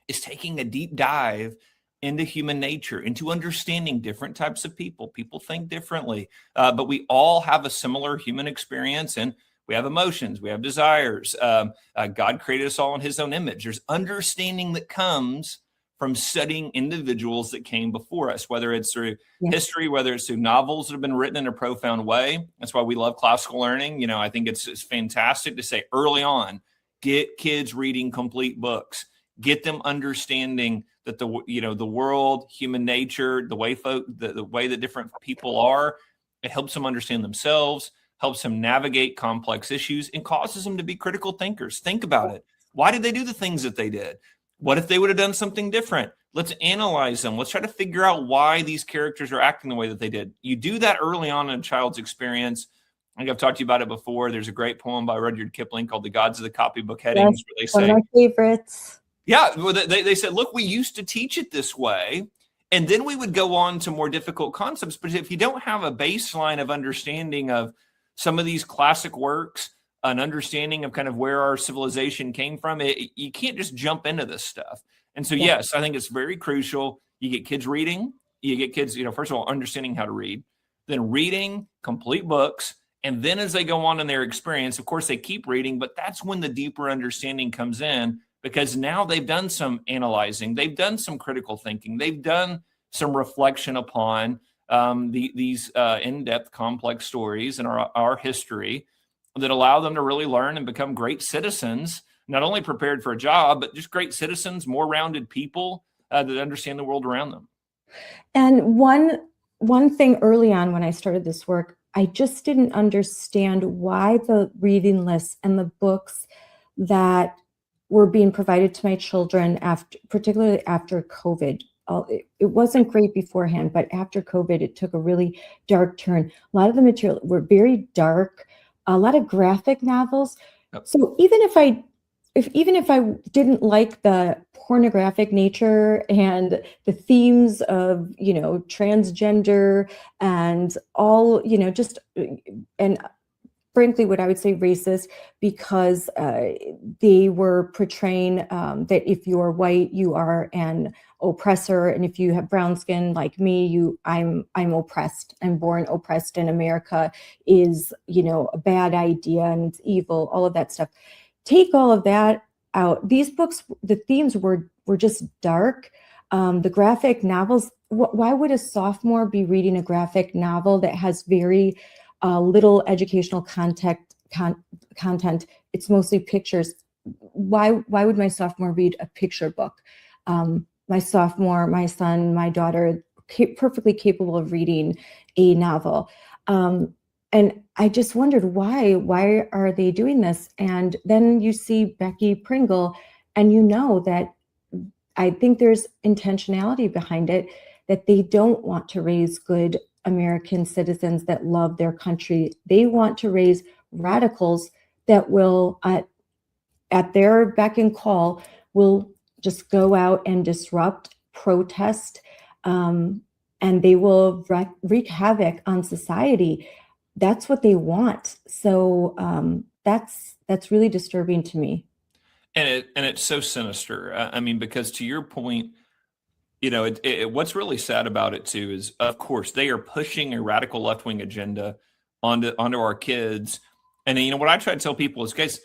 is taking a deep dive into human nature, into understanding different types of people. People think differently, but we all have a similar human experience, and we have emotions, we have desires. God created us all in his own image. There's understanding that comes from studying individuals that came before us, whether it's through history, whether it's through novels that have been written in a profound way. That's why we love classical learning. I think it's fantastic to say early on, get kids reading complete books, get them understanding that the world, human nature, the way that different people are, it helps them understand themselves, helps them navigate complex issues, and causes them to be critical thinkers. Think about it. Why did they do the things that they did? What if they would have done something different? Let's analyze them. Let's try to figure out why these characters are acting the way that they did. You do that early on in a child's experience. I think I've talked to you about it before. There's a great poem by Rudyard Kipling called The Gods of the Copybook Headings, where they say, one of my favorites. Yeah, well, they said, look, we used to teach it this way, and then we would go on to more difficult concepts. But if you don't have a baseline of understanding of some of these classic works, an understanding of kind of where our civilization came from, you can't just jump into this stuff. And so, yes, I think it's very crucial. You get kids reading, you get kids, first of all, understanding how to read, then reading complete books, And then as they go on in their experience, of course, they keep reading, but that's when the deeper understanding comes in, because now they've done some analyzing, they've done some critical thinking, they've done some reflection upon these in-depth, complex stories in our history that allow them to really learn and become great citizens, not only prepared for a job, but just great citizens, more rounded people that understand the world around them. And one thing early on when I started this work, I just didn't understand why the reading lists and the books that were being provided to my children particularly after COVID. It wasn't great beforehand, but after COVID, it took a really dark turn. A lot of the material were very dark, a lot of graphic novels. Yep. So even if I didn't like the pornographic nature and the themes of, transgender and all, and frankly, what I would say racist, because they were portraying that if you're white, you are an oppressor, and if you have brown skin like me, I'm oppressed. I'm born oppressed, and America is, a bad idea and it's evil. All of that stuff. Take all of that out. These books, the themes were just dark. The graphic novels. Why would a sophomore be reading a graphic novel that has very little educational content? It's mostly pictures. Why would my sophomore read a picture book? My son, my daughter, perfectly capable of reading a novel. And I just wondered why are they doing this? And then you see Becky Pringle, and that I think there's intentionality behind it, that they don't want to raise good American citizens that love their country. They want to raise radicals that will, at their beck and call, will just go out and disrupt, protest, and they will wreak havoc on society. That's what they want. So that's really disturbing to me. And it's so sinister. I mean, because to your point, what's really sad about it too is, of course, they are pushing a radical left-wing agenda onto our kids. And what I try to tell people is, guys,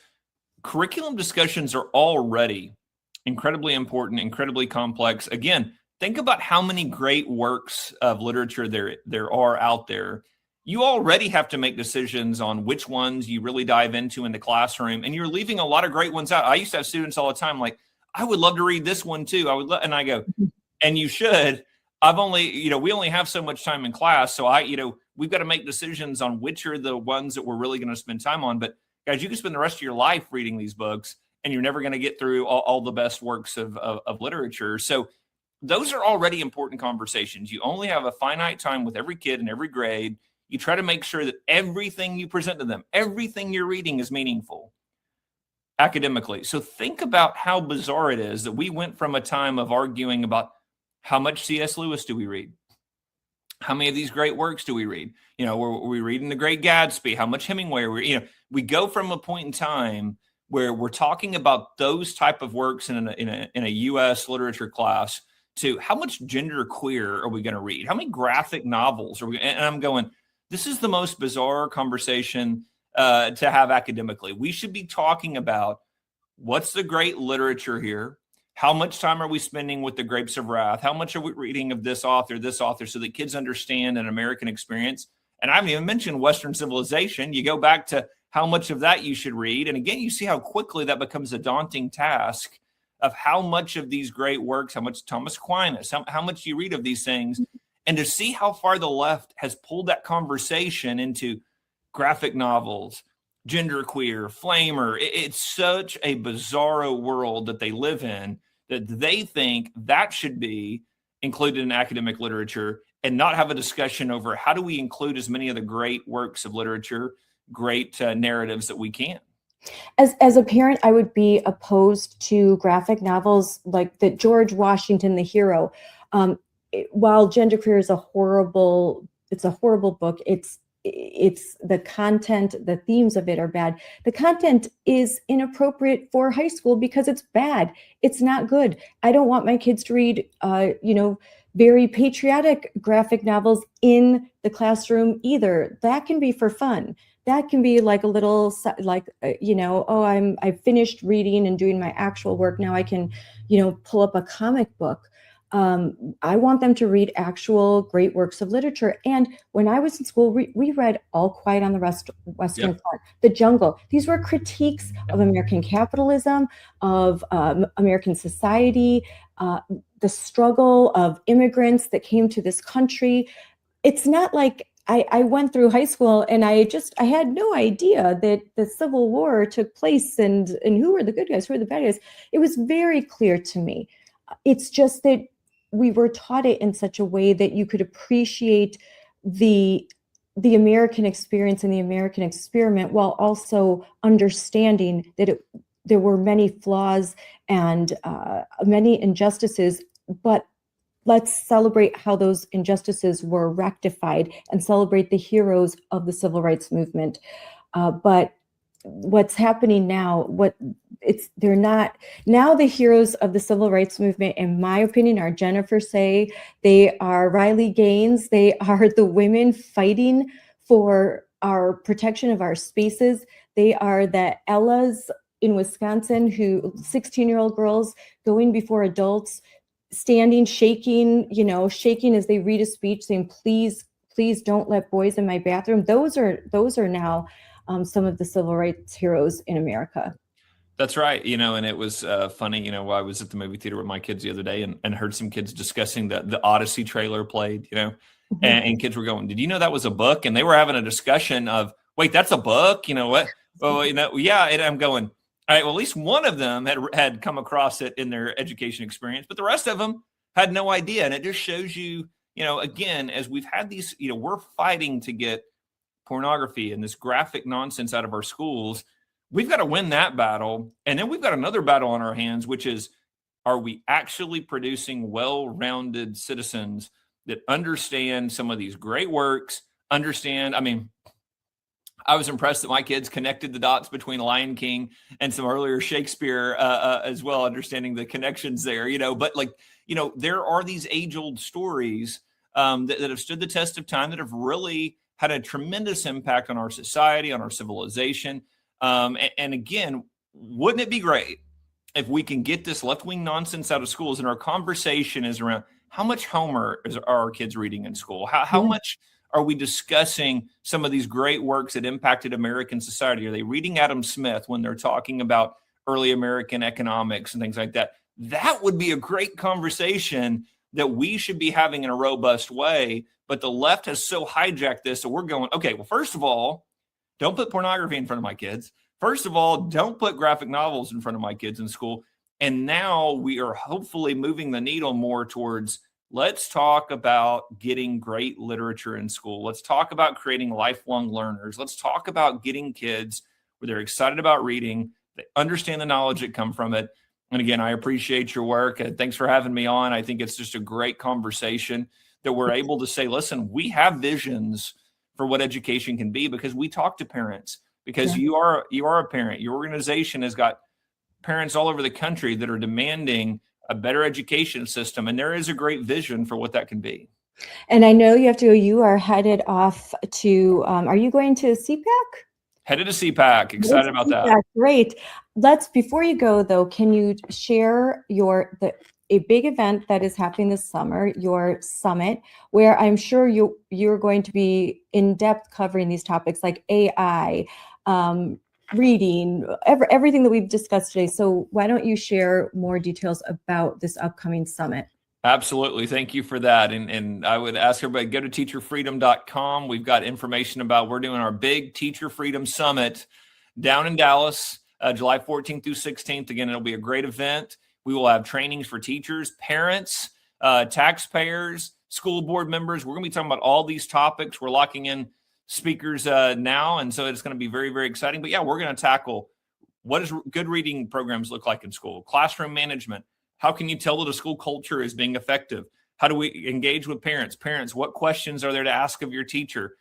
curriculum discussions are already incredibly important, incredibly complex. Again, think about how many great works of literature there are out there. You already have to make decisions on which ones you really dive into in the classroom, and you're leaving a lot of great ones out. I used to have students all the time like, I would love to read this one too. And I go, and you should. We only have so much time in class, so we've got to make decisions on which are the ones that we're really going to spend time on. But guys, you can spend the rest of your life reading these books, and you're never going to get through all the best works of literature. So those are already important conversations. You only have a finite time with every kid in every grade. You try to make sure that everything you present to them, everything you're reading is meaningful academically. So think about how bizarre it is that we went from a time of arguing about how much C.S. Lewis do we read? How many of these great works do we read? Were we reading The Great Gatsby? How much Hemingway? We go from a point in time where we're talking about those type of works in a U.S. literature class to how much genderqueer are we going to read? How many graphic novels are we? And I'm going, this is the most bizarre conversation to have academically. We should be talking about what's the great literature here? How much time are we spending with The Grapes of Wrath? How much are we reading of this author, so that kids understand an American experience? And I haven't even mentioned Western civilization. You go back to how much of that you should read. And again, you see how quickly that becomes a daunting task of how much of these great works, how much Thomas Aquinas, how much you read of these things, and to see how far the left has pulled that conversation into graphic novels, genderqueer, flamer. It's such a bizarro world that they live in that they think that should be included in academic literature and not have a discussion over how do we include as many of the great works of literature, great narratives that we can. As a parent, I would be opposed to graphic novels like the George Washington, the Hero. While Genderqueer is a horrible book, it's the content, the themes of it are bad. The content is inappropriate for high school because it's bad. It's not good. I don't want my kids to read, very patriotic graphic novels in the classroom either. That can be for fun. that can be like a little like, oh, I've finished reading and doing my actual work. Now I can, pull up a comic book. I want them to read actual great works of literature. And when I was in school, we read All Quiet on the Western Front, The Jungle. These were critiques of American capitalism, of American society, the struggle of immigrants that came to this country. It's not like I went through high school and I had no idea that the Civil War took place and who were the good guys, who were the bad guys. It was very clear to me. It's just that we were taught it in such a way that you could appreciate the American experience and the American experiment while also understanding that there were many flaws and many injustices, but let's celebrate how those injustices were rectified and celebrate the heroes of the civil rights movement. But what's happening now, they're not now. The heroes of the civil rights movement, in my opinion, are Jennifer Say, they are Riley Gaines, they are the women fighting for our protection of our spaces. They are the Ellas in Wisconsin, 16-year-old girls going before adults, standing, shaking as they read a speech saying, please don't let boys in my bathroom. Those are now some of the civil rights heroes in America. That's right. And it was funny, I was at the movie theater with my kids the other day and heard some kids discussing the Odyssey trailer played, Mm-hmm. and kids were going, did you know that was a book? And they were having a discussion of, wait, that's a book? What? Well, yeah. And I'm going, all right, well, at least one of them had come across it in their education experience, but the rest of them had no idea. And it just shows you, again, as we've had these, we're fighting to get pornography and this graphic nonsense out of our schools. We've got to win that battle. And then we've got another battle on our hands, which is, are we actually producing well-rounded citizens that understand some of these great works, I was impressed that my kids connected the dots between Lion King and some earlier Shakespeare as well, understanding the connections there, but there are these age-old stories that have stood the test of time, that have really had a tremendous impact on our society, on our civilization. And again, wouldn't it be great if we can get this left-wing nonsense out of schools, and our conversation is around how much Homer are our kids reading in school? How much are we discussing some of these great works that impacted American society? Are they reading Adam Smith when they're talking about early American economics and things like that? That would be a great conversation that we should be having in a robust way. But the left has so hijacked this that we're going, okay, well, first of all, don't put pornography in front of my kids. First of all, don't put graphic novels in front of my kids in school. And now we are hopefully moving the needle more towards, let's talk about getting great literature in school. Let's talk about creating lifelong learners. Let's talk about getting kids where they're excited about reading, they understand the knowledge that come from it. And again, I appreciate your work. Thanks for having me on. I think it's just a great conversation that we're able to say, listen, we have visions for what education can be because we talk to parents, because you are a parent. Your organization has got parents all over the country that are demanding a better education system. And there is a great vision for what that can be. And I know you have to go, you are headed off to, are you going to CPAC? Headed to CPAC. Excited about that. Great. Before you go though, can you share a big event that is happening this summer, your summit, where I'm sure you're going to be in depth covering these topics like AI, reading, everything that we've discussed today. So why don't you share more details about this upcoming summit? Absolutely. Thank you for that. And I would ask everybody, go to teacherfreedom.com. We've got information about, we're doing our big Teacher Freedom Summit down in Dallas, July 14th through 16th. Again, it'll be a great event. We will have trainings for teachers, parents, taxpayers, school board members. We're going to be talking about all these topics. We're locking in speakers now. And so it's going to be very, very exciting. But yeah, we're going to tackle, what does good reading programs look like in school? Classroom management. How can you tell that a school culture is being effective? How do we engage with parents? Parents, what questions are there to ask of your teacher?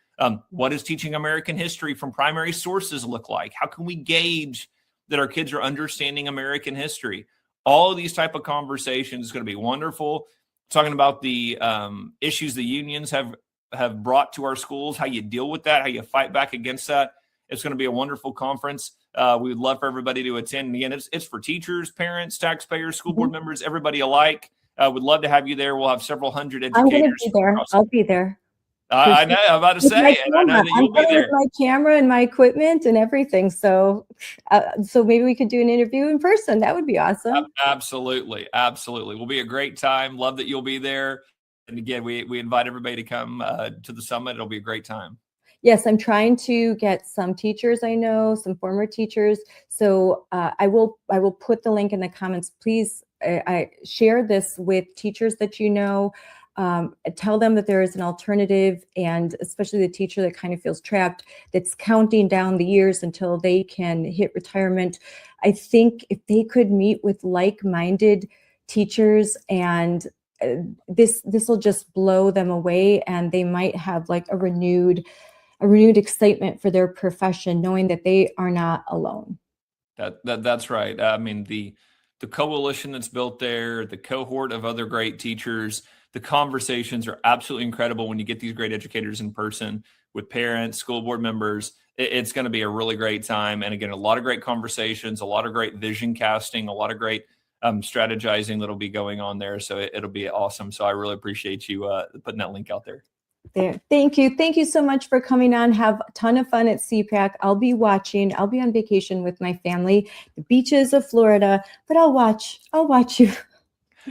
What does teaching American history from primary sources look like? How can we gauge that our kids are understanding American history? All of these type of conversations is going to be wonderful. Talking about the issues the unions have brought to our schools, how you deal with that, how you fight back against that. It's going to be a wonderful conference. We would love for everybody to attend. And again, it's for teachers, parents, taxpayers, school board members, everybody alike. Would love to have you there. We'll have several hundred educators. I'm going to be there. I'll be there. I know. I'm about to say, and I know that you'll be there with my camera and my equipment and everything. So maybe we could do an interview in person. That would be awesome. Absolutely, absolutely. Will be a great time. Love that you'll be there. And again, we invite everybody to come to the summit. It'll be a great time. Yes, I'm trying to get some teachers I know, some former teachers. So I will put the link in the comments. Please I share this with teachers that you know. Tell them that there is an alternative, and especially the teacher that kind of feels trapped, that's counting down the years until they can hit retirement. I think if they could meet with like-minded teachers, and this will just blow them away, and they might have like a renewed excitement for their profession, knowing that they are not alone. That's right. I mean, the coalition that's built there, the cohort of other great teachers, the conversations are absolutely incredible when you get these great educators in person with parents, school board members. It's going to be a really great time. And again, a lot of great conversations, a lot of great vision casting, a lot of great strategizing that'll be going on there. So it'll be awesome. So I really appreciate you putting that link out there. There. Thank you. Thank you so much for coming on. Have a ton of fun at CPAC. I'll be watching. I'll be on vacation with my family, the beaches of Florida, but I'll watch you.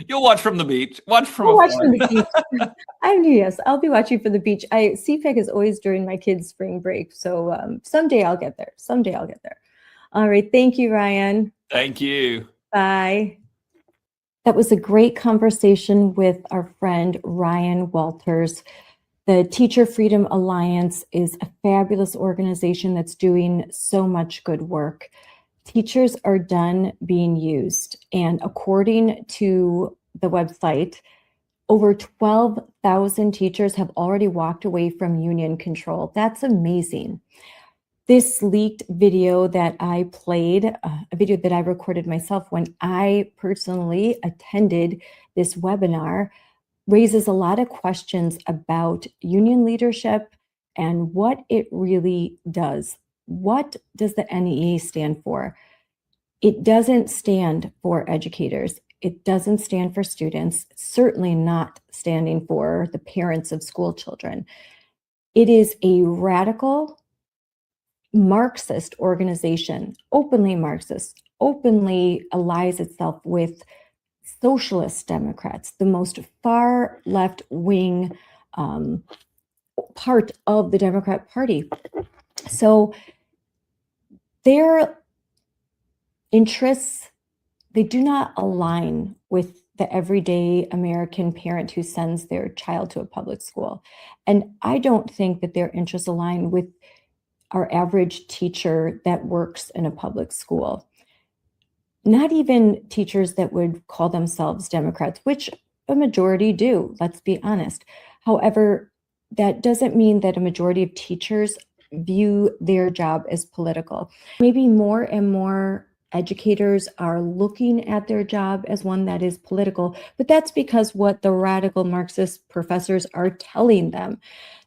You'll watch from the beach. Watch from the beach. Yes, I'll be watching from the beach. CPAC is always during my kids' spring break. So someday I'll get there. All right. Thank you, Ryan. Thank you. Bye. That was a great conversation with our friend Ryan Walters. The Teacher Freedom Alliance is a fabulous organization that's doing so much good work. Teachers are done being used, and according to the website, over 12,000 teachers have already walked away from union control. That's amazing. This leaked video that I played, a video that I recorded myself when I personally attended this webinar, raises a lot of questions about union leadership and what it really does. What does the NEA stand for? It doesn't stand for educators. It doesn't stand for students. It's certainly not standing for the parents of school children. It is a radical Marxist organization, openly Marxist, openly allies itself with socialist Democrats, the most far left-wing part of the Democrat Party. So their interests, they do not align with the everyday American parent who sends their child to a public school. And I don't think that their interests align with our average teacher that works in a public school. Not even teachers that would call themselves Democrats, which a majority do, let's be honest. However, that doesn't mean that a majority of teachers view their job as political. Maybe more and more educators are looking at their job as one that is political, but that's because what the radical Marxist professors are telling them.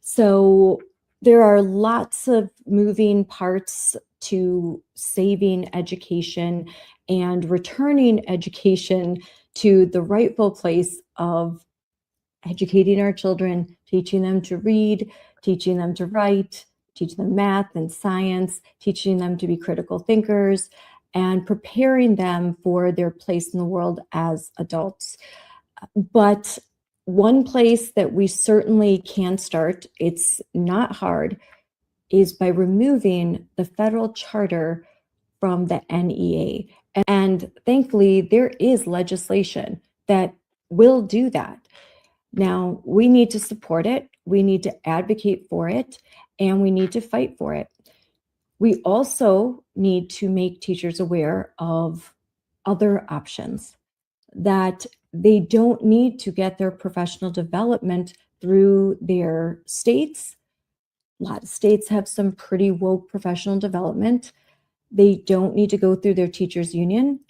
So there are lots of moving parts to saving education and returning education to the rightful place of educating our children, teaching them to read, teaching them to write, teaching them math and science, teaching them to be critical thinkers, and preparing them for their place in the world as adults. But one place that we certainly can start, it's not hard, is by removing the federal charter from the NEA. And thankfully, there is legislation that will do that. Now, we need to support it, we need to advocate for it, and we need to fight for it. We also need to make teachers aware of other options, that they don't need to get their professional development through their states. A lot of states have some pretty woke professional development. They don't need to go through their teachers union,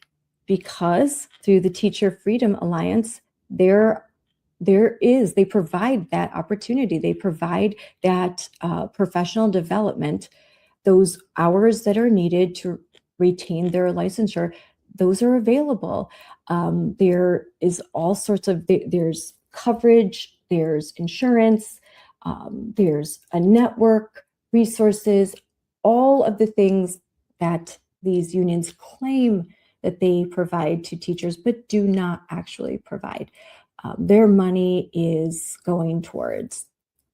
because through the Teacher Freedom Alliance, they provide that opportunity. They provide that professional development those hours that are needed to retain their licensure, those are available. There is all sorts of, there's coverage, there's insurance, there's a network, resources, all of the things that these unions claim that they provide to teachers, but do not actually provide. Their money is going towards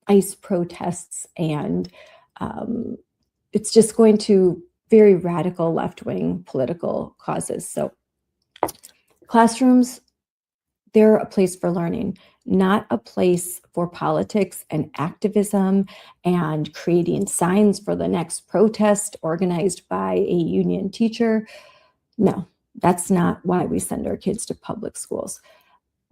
ICE protests, and it's just going to very radical left-wing political causes. So classrooms, they're a place for learning, not a place for politics and activism and creating signs for the next protest organized by a union teacher. No, that's not why we send our kids to public schools.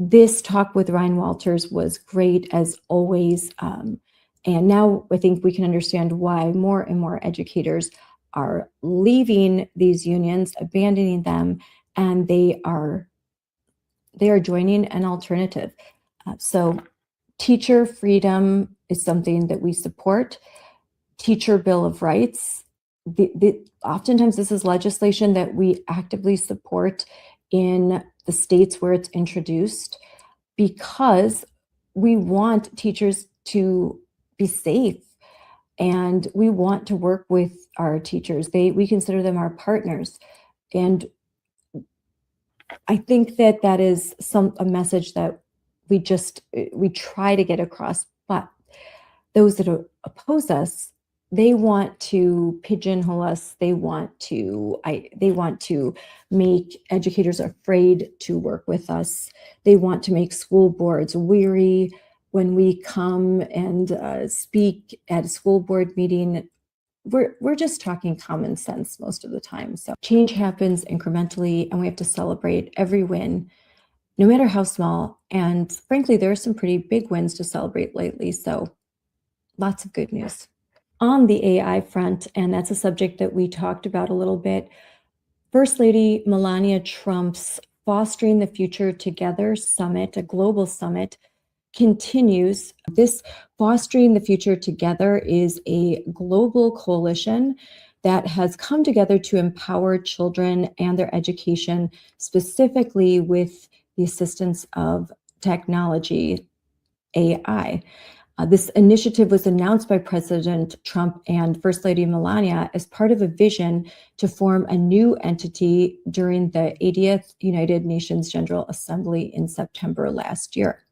This talk with Ryan Walters was great as always. And now I think we can understand why more and more educators are leaving these unions, abandoning them, and they are joining an alternative. So teacher freedom is something that we support. Teacher Bill of Rights, oftentimes this is legislation that we actively support in the states where it's introduced, because we want teachers to be safe and we want to work with our teachers. We consider them our partners. And I think that that is a message that we try to get across, but those that oppose us, they want to pigeonhole us. They want to make educators afraid to work with us. They want to make school boards weary when we come and speak at a school board meeting. We're just talking common sense most of the time. So change happens incrementally, and we have to celebrate every win, no matter how small. And frankly, there are some pretty big wins to celebrate lately. So lots of good news. On the AI front, and that's a subject that we talked about a little bit, First Lady Melania Trump's Fostering the Future Together Summit, a global summit, continues. This Fostering the Future Together is a global coalition that has come together to empower children and their education, specifically with the assistance of technology, AI. This initiative was announced by President Trump and First Lady Melania as part of a vision to form a new entity during the 80th United Nations General Assembly in September last year.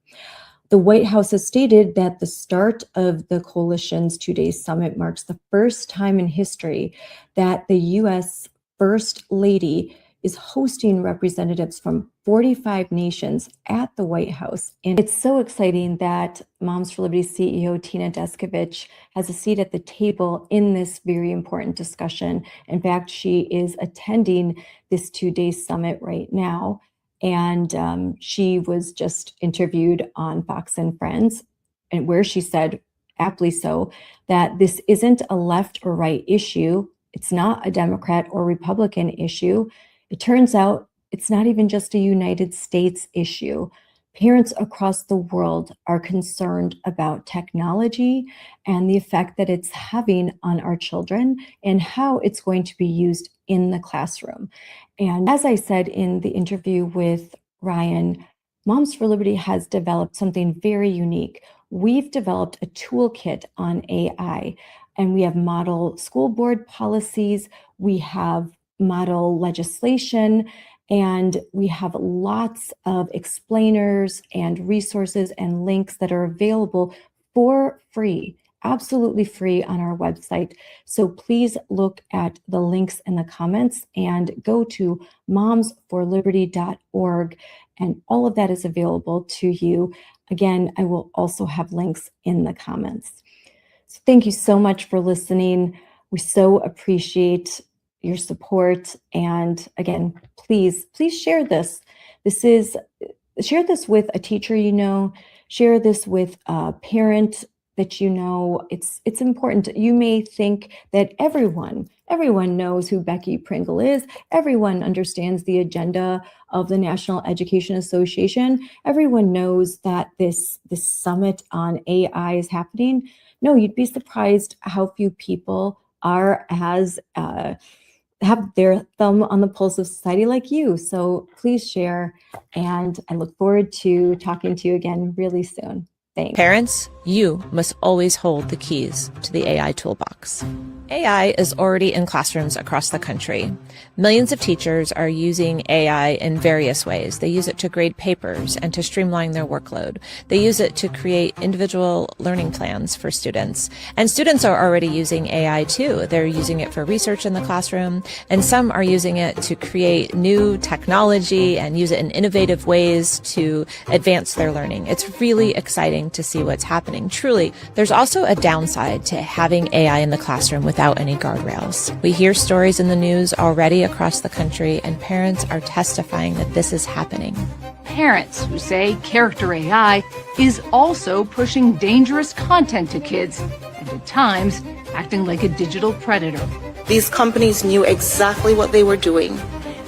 The White House has stated that the start of the coalition's two-day summit marks the first time in history that the U.S. First Lady is hosting representatives from 45 nations at the White House. And it's so exciting that Moms for Liberty CEO Tina Descovich has a seat at the table in this very important discussion. In fact, she is attending this two-day summit right now. And she was just interviewed on Fox and Friends, and where she said, aptly so, that this isn't a left or right issue. It's not a Democrat or Republican issue. It turns out it's not even just a United States issue. Parents across the world are concerned about technology and the effect that it's having on our children and how it's going to be used in the classroom. And as I said in the interview with Ryan, Moms for Liberty has developed something very unique. We've developed a toolkit on AI, and we have model school board policies, we have model legislation, and we have lots of explainers and resources and links that are available for free, absolutely free on our website. So please look at the links in the comments and go to momsforliberty.org, and all of that is available to you. Again, I will also have links in the comments. So thank you so much for listening. We so appreciate your support. And again, please share this. Share this with a teacher you know, share this with a parent that you know. It's important. You may think that everyone knows who Becky Pringle is. Everyone understands the agenda of the National Education Association. Everyone knows that this summit on AI is happening. No, you'd be surprised how few people have their thumb on the pulse of society like you. So please share, and I look forward to talking to you again really soon. Thanks. Parents, you must always hold the keys to the AI toolbox. AI is already in classrooms across the country. Millions of teachers are using AI in various ways. They use it to grade papers and to streamline their workload. They use it to create individual learning plans for students. And students are already using AI too. They're using it for research in the classroom, and some are using it to create new technology and use it in innovative ways to advance their learning. It's really exciting to see what's happening. Truly, there's also a downside to having AI in the classroom without any guardrails. We hear stories in the news already across the country, and parents are testifying that this is happening. Parents who say character AI is also pushing dangerous content to kids, and at times acting like a digital predator. These companies knew exactly what they were doing.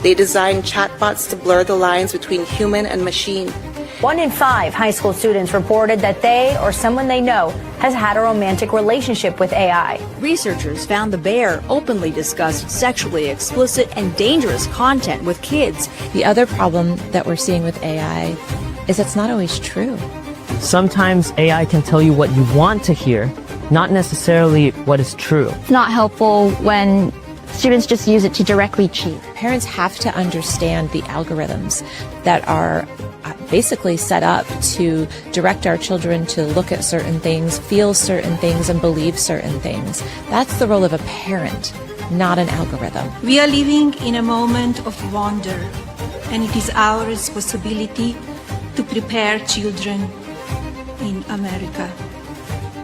They designed chatbots to blur the lines between human and machine. 1 in 5 high school students reported that they or someone they know has had a romantic relationship with AI. Researchers found the bear openly discussed sexually explicit and dangerous content with kids. The other problem that we're seeing with AI is it's not always true. Sometimes AI can tell you what you want to hear, not necessarily what is true. It's not helpful when students just use it to directly cheat. Parents have to understand the algorithms that are basically set up to direct our children to look at certain things, feel certain things, and believe certain things. That's the role of a parent, not an algorithm. We are living in a moment of wonder, and it is our responsibility to prepare children in America.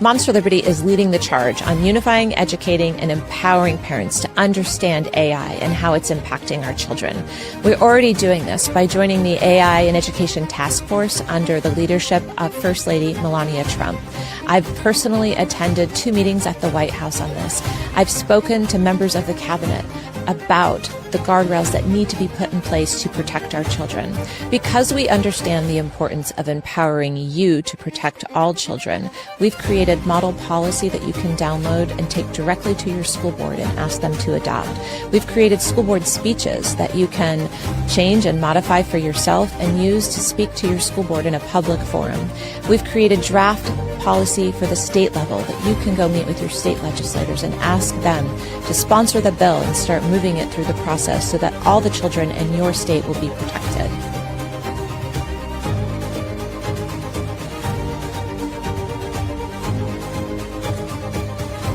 Moms for Liberty is leading the charge on unifying, educating, and empowering parents to understand AI and how it's impacting our children. We're already doing this by joining the AI and Education Task Force under the leadership of First Lady Melania Trump. I've personally attended 2 meetings at the White House on this. I've spoken to members of the cabinet about the guardrails that need to be put in place to protect our children. Because we understand the importance of empowering you to protect all children, we've created model policy that you can download and take directly to your school board and ask them to adopt. We've created school board speeches that you can change and modify for yourself and use to speak to your school board in a public forum. We've created draft policy for the state level that you can go meet with your state legislators and ask them to sponsor the bill and start moving it through the process so that all the children in your state will be protected.